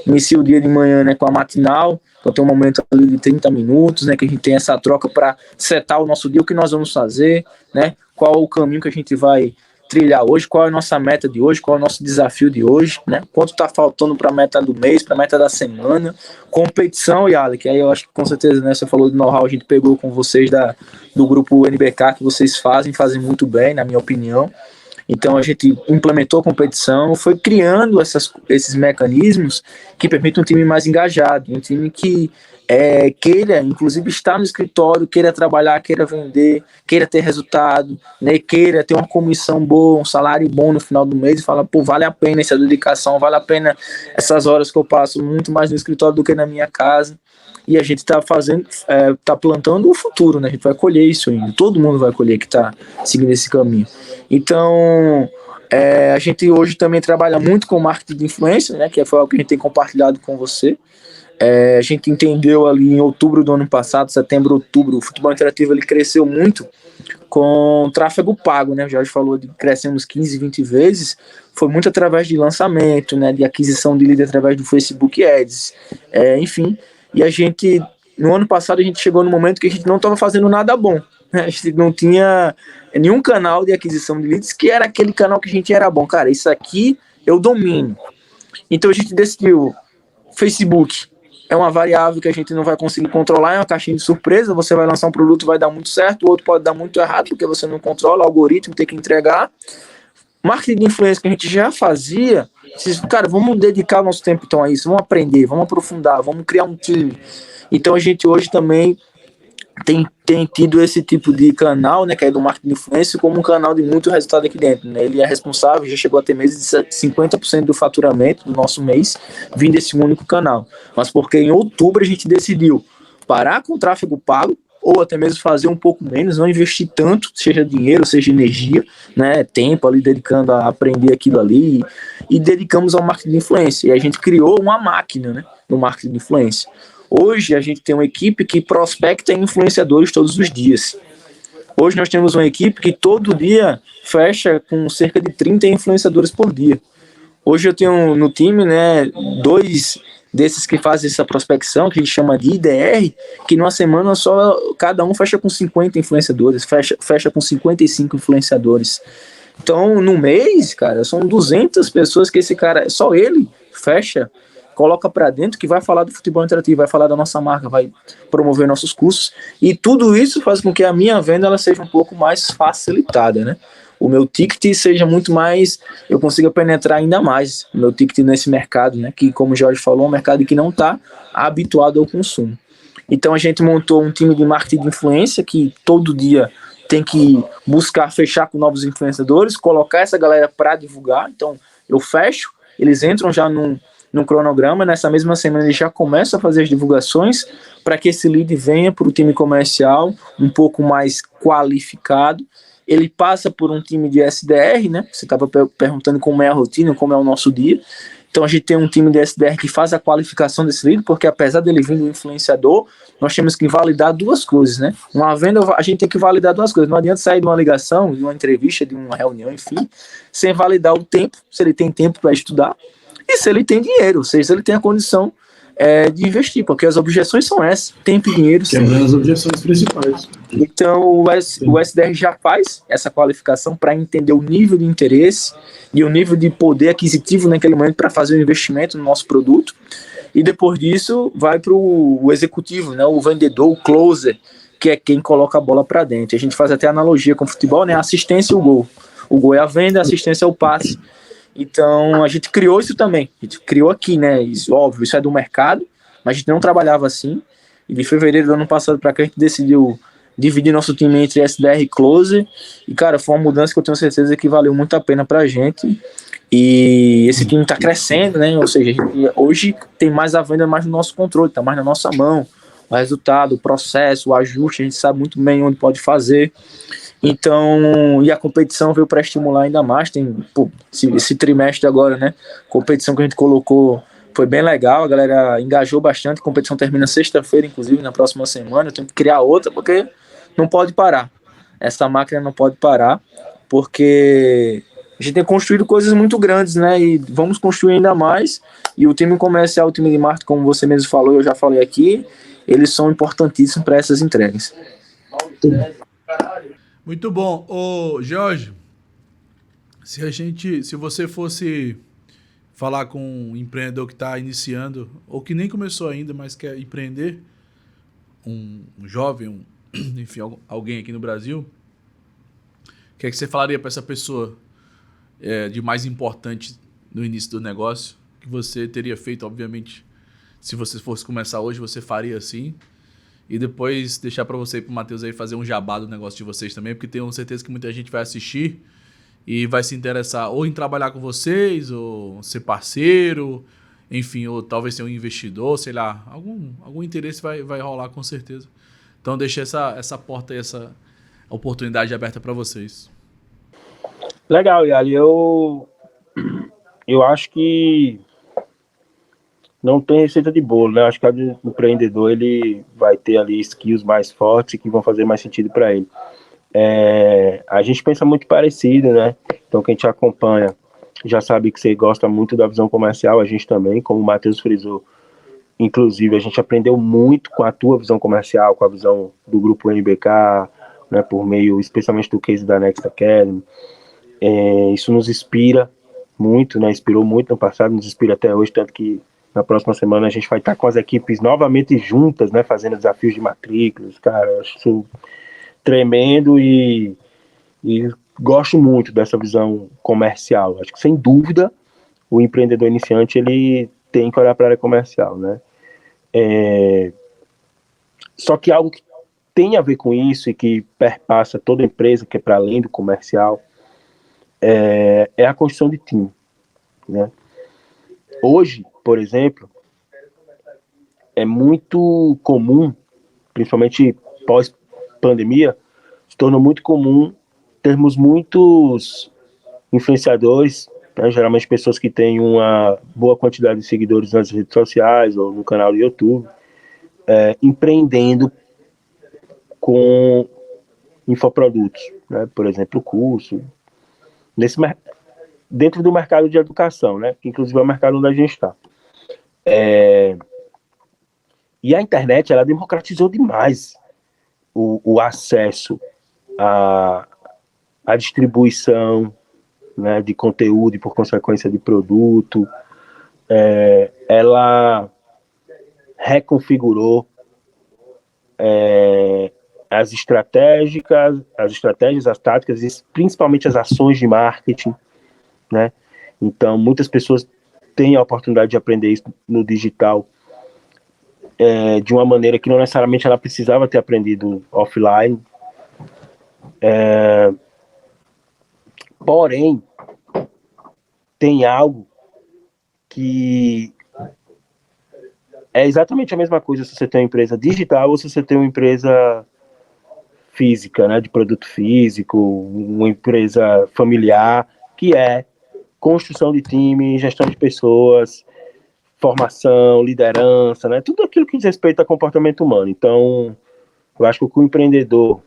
inicia o dia de manhã, né, com a matinal, então tem um momento ali de 30 minutos, né, que a gente tem essa troca para setar o nosso dia, o que nós vamos fazer, né, qual o caminho que a gente vai trilhar hoje, qual é a nossa meta de hoje, qual é o nosso desafio de hoje, né? Quanto está faltando para a meta do mês, para a meta da semana, competição, Yali, que aí eu acho que com certeza, né, você falou de know-how, a gente pegou com vocês do grupo NBK, que vocês fazem muito bem, na minha opinião. Então a gente implementou a competição, foi criando esses mecanismos que permitem um time mais engajado, um time que queira, inclusive, estar no escritório, queira trabalhar, queira vender, queira ter resultado, né, queira ter uma comissão boa, um salário bom no final do mês e fala, vale a pena essa dedicação, vale a pena essas horas que eu passo muito mais no escritório do que na minha casa. E a gente está plantando o futuro, né? A gente vai colher isso ainda, todo mundo vai colher que está seguindo esse caminho. Então, a gente hoje também trabalha muito com marketing de influência, né? Que foi algo que a gente tem compartilhado com você. A gente entendeu ali em outubro do ano passado, setembro, outubro, o futebol interativo ele cresceu muito com tráfego pago, né? O Jorge falou de crescemos 15, 20 vezes, foi muito através de lançamento, né? De aquisição de lead através do Facebook Ads, enfim. E no ano passado a gente chegou no momento que a gente não estava fazendo nada bom. A gente não tinha nenhum canal de aquisição de leads que era aquele canal que a gente era bom. Cara, isso aqui eu domino. Então a gente decidiu, Facebook é uma variável que a gente não vai conseguir controlar, é uma caixinha de surpresa, você vai lançar um produto, vai dar muito certo, o outro pode dar muito errado, porque você não controla, o algoritmo tem que entregar. Marketing de influência que a gente já fazia, cara, vamos dedicar o nosso tempo então a isso, vamos aprender, vamos aprofundar, vamos criar um time. Então a gente hoje também tem tido esse tipo de canal, né, que é do marketing de influência, como um canal de muito resultado aqui dentro, né? Ele é responsável, já chegou a ter meses de 50% do faturamento do nosso mês vindo desse único canal. Mas porque em outubro a gente decidiu parar com o tráfego pago, ou até mesmo fazer um pouco menos, não investir tanto, seja dinheiro, seja energia, né, tempo ali dedicando a aprender aquilo ali, e dedicamos ao marketing de influência. E a gente criou uma máquina, né, no marketing de influência. Hoje a gente tem uma equipe que prospecta influenciadores todos os dias. Hoje nós temos uma equipe que todo dia fecha com cerca de 30 influenciadores por dia. Hoje eu tenho no time, né, 2 desses que fazem essa prospecção, que a gente chama de IDR, que numa semana só cada um fecha com 50 influenciadores, fecha com 55 influenciadores. Então, no mês, cara, são 200 pessoas que esse cara, só ele fecha, coloca para dentro, que vai falar do futebol interativo, vai falar da nossa marca, vai promover nossos cursos, e tudo isso faz com que a minha venda ela seja um pouco mais facilitada, né? O meu ticket seja muito mais, eu consiga penetrar ainda mais o meu ticket nesse mercado, né? Que, como o Jorge falou, é um mercado que não está habituado ao consumo. Então a gente montou um time de marketing de influência que todo dia tem que buscar fechar com novos influenciadores, colocar essa galera para divulgar. Então eu fecho, eles entram já num cronograma, nessa mesma semana eles já começam a fazer as divulgações para que esse lead venha para o time comercial um pouco mais qualificado. Ele passa por um time de SDR, né? Você estava perguntando como é a rotina, como é o nosso dia. Então a gente tem um time de SDR que faz a qualificação desse lead, porque apesar dele vir do influenciador, nós temos que validar 2 coisas, né? Uma venda, a gente tem que validar 2 coisas. Não adianta sair de uma ligação, de uma entrevista, de uma reunião, enfim, sem validar o tempo, se ele tem tempo para estudar, e se ele tem dinheiro, ou seja, se ele tem a condição de investir, porque as objeções são essas, tempo e dinheiro. Quebrando as objeções principais. Então o SDR já faz essa qualificação para entender o nível de interesse e o nível de poder aquisitivo naquele momento para fazer o investimento no nosso produto, e depois disso vai para o executivo, né, o vendedor, o closer, que é quem coloca a bola para dentro. A gente faz até analogia com o futebol, né, a assistência e o gol. O gol é a venda, a assistência é o passe. Então a gente criou isso também, a gente criou aqui, né? Isso, óbvio, isso é do mercado, mas a gente não trabalhava assim. E de fevereiro do ano passado para cá a gente decidiu dividir nosso time entre SDR e Closer. E cara, foi uma mudança que eu tenho certeza que valeu muito a pena pra gente. E esse time tá crescendo, né? Ou seja, a gente hoje tem mais a venda mais no nosso controle, tá mais na nossa mão. O resultado, o processo, o ajuste, a gente sabe muito bem onde pode fazer. Então, e a competição veio para estimular ainda mais. Tem esse trimestre agora, né? Competição que a gente colocou foi bem legal, a galera engajou bastante. A competição termina sexta-feira, inclusive, na próxima semana. Eu tenho que criar outra, porque não pode parar. Essa máquina não pode parar, porque a gente tem construído coisas muito grandes, né? E vamos construir ainda mais. E o time comercial, o time de marketing, como você mesmo falou, eu já falei aqui, eles são importantíssimos para essas entregas. Muito bom. Ô, Jorge, se você fosse falar com um empreendedor que está iniciando, ou que nem começou ainda, mas quer empreender, um jovem, enfim, alguém aqui no Brasil, o que é que você falaria para essa pessoa de mais importante no início do negócio, que você teria feito, obviamente, se você fosse começar hoje, você faria assim? E depois deixar para você e pro Matheus aí fazer um jabá do negócio de vocês também, porque tenho certeza que muita gente vai assistir e vai se interessar ou em trabalhar com vocês, ou ser parceiro, enfim, ou talvez ser um investidor, sei lá, algum interesse vai rolar com certeza. Então deixa essa porta aí, essa oportunidade aberta para vocês. Legal, Yali. Eu acho que não tem receita de bolo, né? Acho que cada empreendedor ele vai ter ali skills mais fortes que vão fazer mais sentido para ele. A gente pensa muito parecido, né? Então quem te acompanha já sabe que você gosta muito da visão comercial, a gente também, como o Matheus frisou. Inclusive, a gente aprendeu muito com a tua visão comercial, com a visão do grupo NBK, né, por meio especialmente do case da Next Academy. Isso nos inspira muito, né, inspirou muito no passado, nos inspira até hoje, tanto que na próxima semana a gente vai estar com as equipes novamente juntas, né, fazendo desafios de matrículas. Cara, eu acho isso tremendo e gosto muito dessa visão comercial. Acho que, sem dúvida, o empreendedor iniciante ele tem que olhar para a área comercial, né? Só que algo que tem a ver com isso e que perpassa toda empresa, que é para além do comercial, é a construção de time, né? Hoje, por exemplo, é muito comum, principalmente pós-pandemia, se tornou muito comum termos muitos influenciadores, né, geralmente pessoas que têm uma boa quantidade de seguidores nas redes sociais ou no canal do YouTube, empreendendo com infoprodutos, né, por exemplo, curso, dentro do mercado de educação, né, que inclusive é o mercado onde a gente está. E a internet, ela democratizou demais o acesso à distribuição, né, de conteúdo e, por consequência, de produto. Ela reconfigurou as estratégias, as táticas e principalmente as ações de marketing, né? Então, muitas pessoas têm a oportunidade de aprender isso no digital de uma maneira que não necessariamente ela precisava ter aprendido offline. Porém, tem algo que é exatamente a mesma coisa se você tem uma empresa digital ou se você tem uma empresa física, né, de produto físico, uma empresa familiar, que é construção de time, gestão de pessoas, formação, liderança, né, tudo aquilo que diz respeito a comportamento humano. Então, eu acho que o que o empreendedor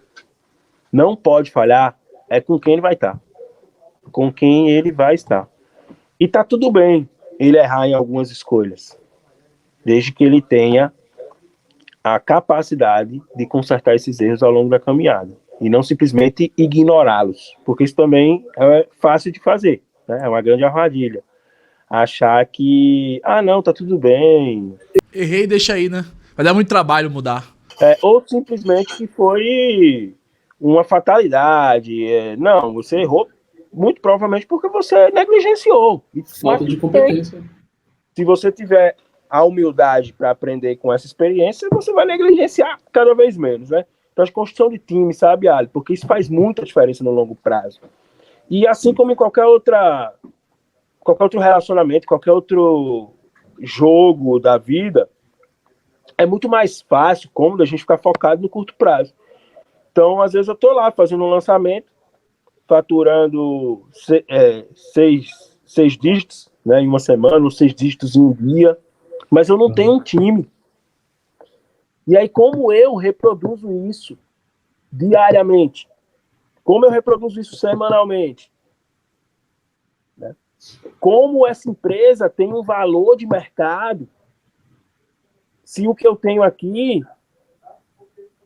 não pode falhar é com quem ele vai estar. Com quem ele vai estar. E tá tudo bem ele errar em algumas escolhas, desde que ele tenha a capacidade de consertar esses erros ao longo da caminhada e não simplesmente ignorá-los, porque isso também é fácil de fazer, né? É uma grande armadilha. Achar que, não, tá tudo bem. Errei, deixa aí, né? Vai dar muito trabalho mudar. Ou simplesmente que foi uma fatalidade. Não, você errou muito provavelmente porque você negligenciou. Falta de competência. Se você tiver a humildade para aprender com essa experiência, você vai negligenciar cada vez menos, né? Então, a construção de time, sabe, Ali? Porque isso faz muita diferença no longo prazo. E assim como em qualquer outro relacionamento, qualquer outro jogo da vida, é muito mais fácil, cômodo, a gente ficar focado no curto prazo. Então, às vezes eu tô lá fazendo um lançamento, faturando seis dígitos, né, em uma semana, ou 6 dígitos em um dia, mas eu não tenho um time. E aí, como eu reproduzo isso diariamente? Como eu reproduzo isso semanalmente? Né? Como essa empresa tem um valor de mercado se o que eu tenho aqui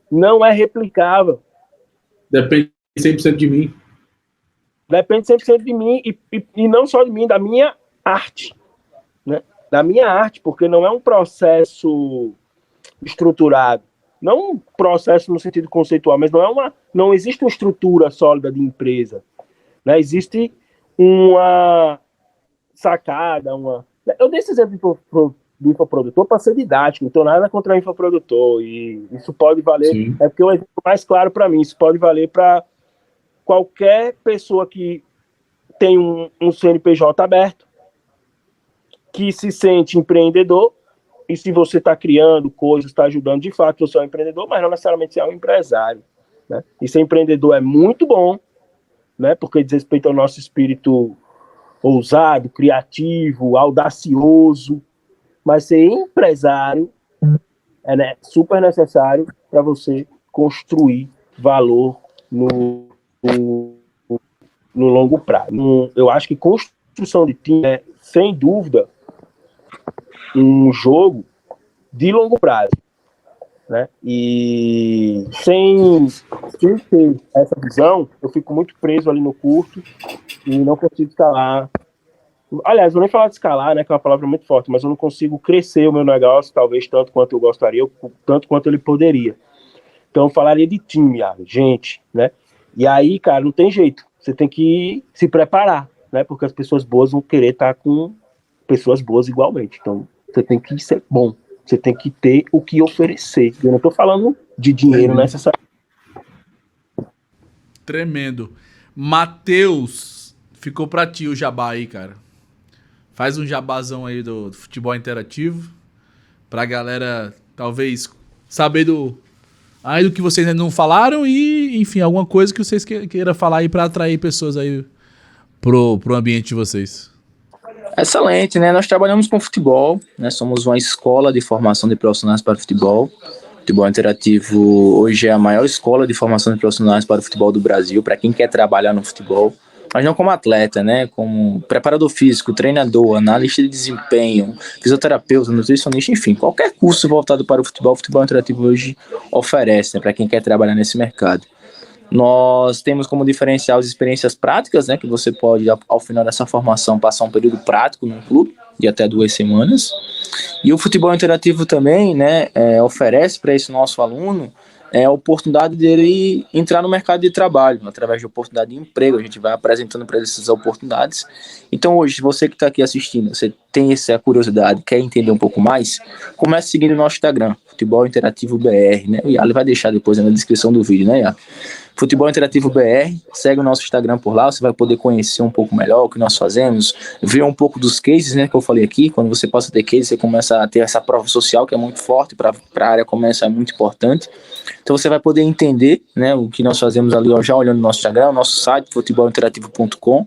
não é replicável? Depende 100% de mim. Depende 100% de mim e não só de mim, da minha arte. Né? Da minha arte, porque não é um processo estruturado. Não um processo no sentido conceitual, mas não existe uma estrutura sólida de empresa. Né? Existe uma sacada, Eu dei esse exemplo do infoprodutor para ser didático, não tenho nada contra o infoprodutor, e isso pode valer, Sim. É porque é o exemplo mais claro para mim, isso pode valer para qualquer pessoa que tem um CNPJ aberto, que se sente empreendedor, e se você está criando coisas, está ajudando, de fato, você é um empreendedor, mas não necessariamente você é um empresário. Né? E ser empreendedor é muito bom, né? Porque diz respeito ao nosso espírito ousado, criativo, audacioso, mas ser empresário é super necessário para você construir valor no longo prazo. Eu acho que construção de time é, sem dúvida, um jogo de longo prazo. né? E sem ter essa visão, eu fico muito preso ali no curto e não consigo escalar. Aliás, eu nem falar de escalar, né, que é uma palavra muito forte, mas eu não consigo crescer o meu negócio, talvez tanto quanto eu gostaria, tanto quanto ele poderia. Então eu falaria de time, gente, né? E aí, cara, não tem jeito. Você tem que se preparar, né? Porque as pessoas boas vão querer estar com pessoas boas igualmente. Então, você tem que ser bom. Você tem que ter o que oferecer. Eu não estou falando de dinheiro necessariamente. Tremendo. Matheus, ficou pra ti o jabá aí, cara. Faz um jabazão aí do futebol interativo pra galera, talvez, saber do que vocês ainda não falaram e, enfim, alguma coisa que vocês queiram falar aí pra atrair pessoas aí pro ambiente de vocês. Excelente, né? Nós trabalhamos com futebol, né? Somos uma escola de formação de profissionais para o futebol. Futebol Interativo hoje é a maior escola de formação de profissionais para o futebol do Brasil, para quem quer trabalhar no futebol, mas não como atleta, né? Como preparador físico, treinador, analista de desempenho, fisioterapeuta, nutricionista, enfim, qualquer curso voltado para o Futebol Interativo hoje oferece, né? Para quem quer trabalhar nesse mercado. Nós temos como diferencial as experiências práticas, né, que você pode, ao final dessa formação, passar um período prático num clube, de até 2 semanas. E o futebol interativo também, né, oferece para esse nosso aluno a oportunidade dele entrar no mercado de trabalho, através de oportunidade de emprego. A gente vai apresentando para ele essas oportunidades. Então hoje, você que está aqui assistindo, você tem essa curiosidade, quer entender um pouco mais, comece seguindo o nosso Instagram, Futebol Interativo BR, né? O Yali vai deixar depois na descrição do vídeo, né, Yali? Futebol Interativo BR, segue o nosso Instagram por lá, você vai poder conhecer um pouco melhor o que nós fazemos, ver um pouco dos cases, né, que eu falei aqui. Quando você passa a ter cases, você começa a ter essa prova social que é muito forte, para a área comercial é muito importante. Então você vai poder entender, né, o que nós fazemos ali, já olhando no nosso Instagram, nosso site, futebolinterativo.com.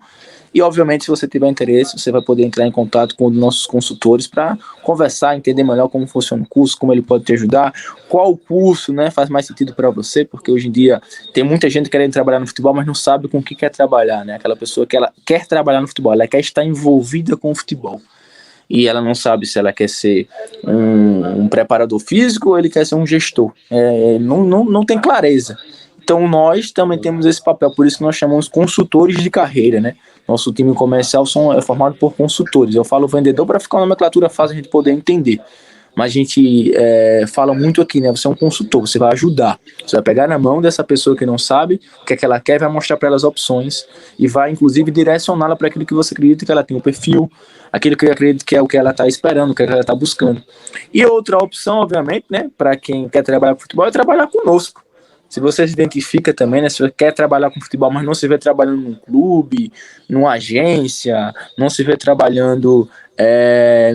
E, obviamente, se você tiver interesse, você vai poder entrar em contato com os nossos consultores para conversar, entender melhor como funciona o curso, como ele pode te ajudar, qual curso, né, faz mais sentido para você, porque hoje em dia tem muita gente querendo trabalhar no futebol, mas não sabe com o que quer trabalhar, né? Aquela pessoa que ela quer trabalhar no futebol, ela quer estar envolvida com o futebol. E ela não sabe se ela quer ser um preparador físico ou ele quer ser um gestor. Não tem clareza. Então nós também temos esse papel, por isso que nós chamamos consultores de carreira, né? Nosso time comercial é formado por consultores. Eu falo vendedor para ficar uma nomenclatura fácil a gente poder entender. Mas a gente fala muito aqui, né? Você é um consultor, você vai ajudar. Você vai pegar na mão dessa pessoa que não sabe o que é que ela quer, vai mostrar para ela as opções e vai, inclusive, direcioná-la para aquilo que você acredita que ela tem, o perfil, aquilo que eu acredito que é o que ela está esperando, o que ela está buscando. E outra opção, obviamente, né? Para quem quer trabalhar com futebol, é trabalhar conosco. Se você se identifica também, né? Se você quer trabalhar com futebol, mas não se vê trabalhando num clube, numa agência, não se vê trabalhando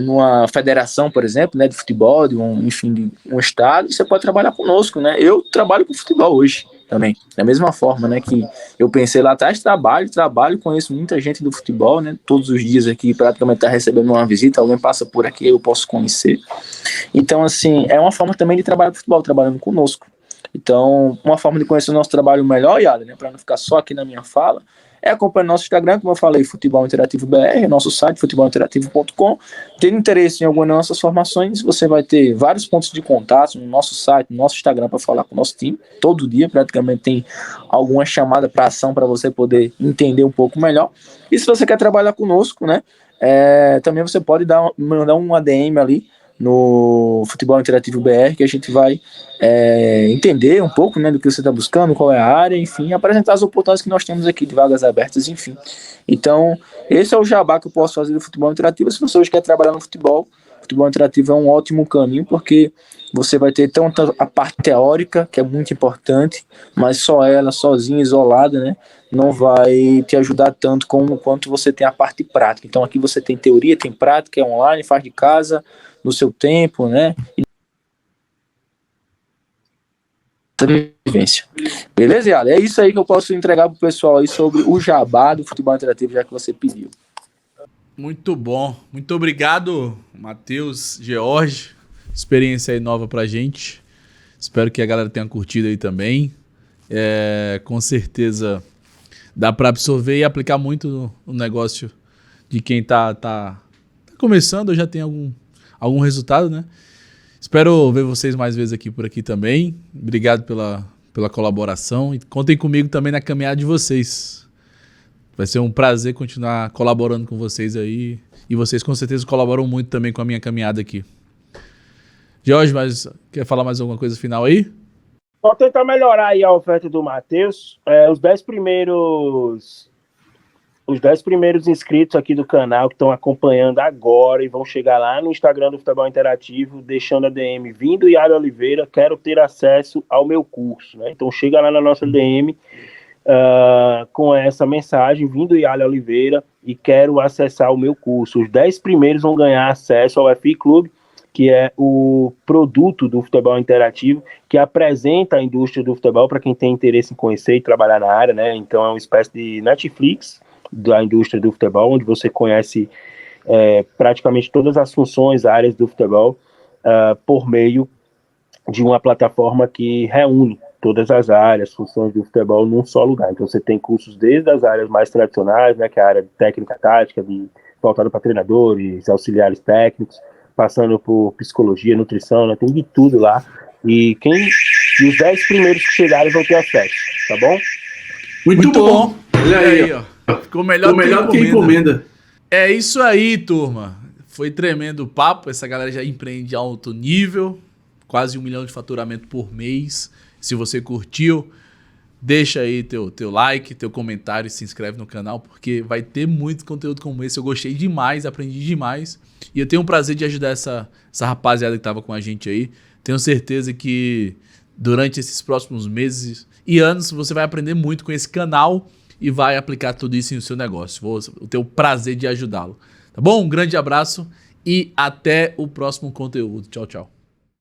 numa federação, por exemplo, né, de futebol, de um estado, você pode trabalhar conosco, né? Eu trabalho com futebol hoje também, da mesma forma, né, que eu pensei lá atrás, trabalho, conheço muita gente do futebol, né? Todos os dias aqui praticamente tá recebendo uma visita, alguém passa por aqui, eu posso conhecer. Então, assim, é uma forma também de trabalhar com futebol, trabalhando conosco. Então, uma forma de conhecer o nosso trabalho melhor, Yada, né, para não ficar só aqui na minha fala, é acompanhar nosso Instagram, como eu falei, Futebol Interativo BR, nosso site, futebolinterativo.com. Tendo interesse em alguma das nossas formações, você vai ter vários pontos de contato no nosso site, no nosso Instagram, para falar com o nosso time. Todo dia, praticamente, tem alguma chamada para ação para você poder entender um pouco melhor. E se você quer trabalhar conosco, né, também você pode mandar um ADM ali no Futebol Interativo BR, que a gente vai entender um pouco, né, do que você está buscando, qual é a área, enfim, apresentar as oportunidades que nós temos aqui de vagas abertas, enfim. Então, esse é o jabá que eu posso fazer do Futebol Interativo. Se você hoje quer trabalhar no futebol, o Futebol Interativo é um ótimo caminho, porque você vai ter tanto a parte teórica, que é muito importante, mas só ela, sozinha, isolada, né, não vai te ajudar tanto quanto você tem a parte prática. Então, aqui você tem teoria, tem prática, é online, faz de casa, no seu tempo, né? Vivência. Beleza, Yara? É isso aí que eu posso entregar pro pessoal aí sobre o jabá do futebol interativo, já que você pediu. Muito bom. Muito obrigado, Matheus, George. Experiência aí nova pra gente. Espero que a galera tenha curtido aí também. Com certeza dá pra absorver e aplicar muito no negócio de quem tá começando ou já tem algum resultado, né? Espero ver vocês mais vezes aqui por aqui também. Obrigado pela colaboração e contem comigo também na caminhada de vocês. Vai ser um prazer continuar colaborando com vocês aí. E vocês com certeza colaboram muito também com a minha caminhada aqui. Jorge, mas quer falar mais alguma coisa final aí? Só tentar melhorar aí a oferta do Matheus. Os 10 primeiros inscritos aqui do canal que estão acompanhando agora e vão chegar lá no Instagram do Futebol Interativo, deixando a DM Vindo Yali Oliveira, quero ter acesso ao meu curso, né? Então chega lá na nossa DM com essa mensagem, Vindo Yali Oliveira, e quero acessar o meu curso. Os 10 primeiros vão ganhar acesso ao FI Clube, que é o produto do futebol interativo, que apresenta a indústria do futebol para quem tem interesse em conhecer e trabalhar na área, né? Então é uma espécie de Netflix da indústria do futebol, onde você conhece praticamente todas as funções, áreas do futebol, por meio de uma plataforma que reúne todas as áreas, funções do futebol num só lugar. Então você tem cursos desde as áreas mais tradicionais, né, que é a área de técnica tática, voltada para treinadores, auxiliares técnicos, passando por psicologia, nutrição, né, tem de tudo lá. E os 10 primeiros que chegarem vão ter acesso, tá bom? Muito bom. Olha aí, ó. Ficou melhor do que encomenda. É isso aí, turma. Foi tremendo o papo. Essa galera já empreende alto nível. Quase 1 milhão de faturamento por mês. Se você curtiu, deixa aí teu like, teu comentário e se inscreve no canal, porque vai ter muito conteúdo como esse. Eu gostei demais, aprendi demais. E eu tenho o prazer de ajudar essa rapaziada que estava com a gente aí. Tenho certeza que durante esses próximos meses e anos você vai aprender muito com esse canal e vai aplicar tudo isso no seu negócio. Vou ter o prazer de ajudá-lo. Tá bom? Um grande abraço e até o próximo conteúdo. Tchau, tchau.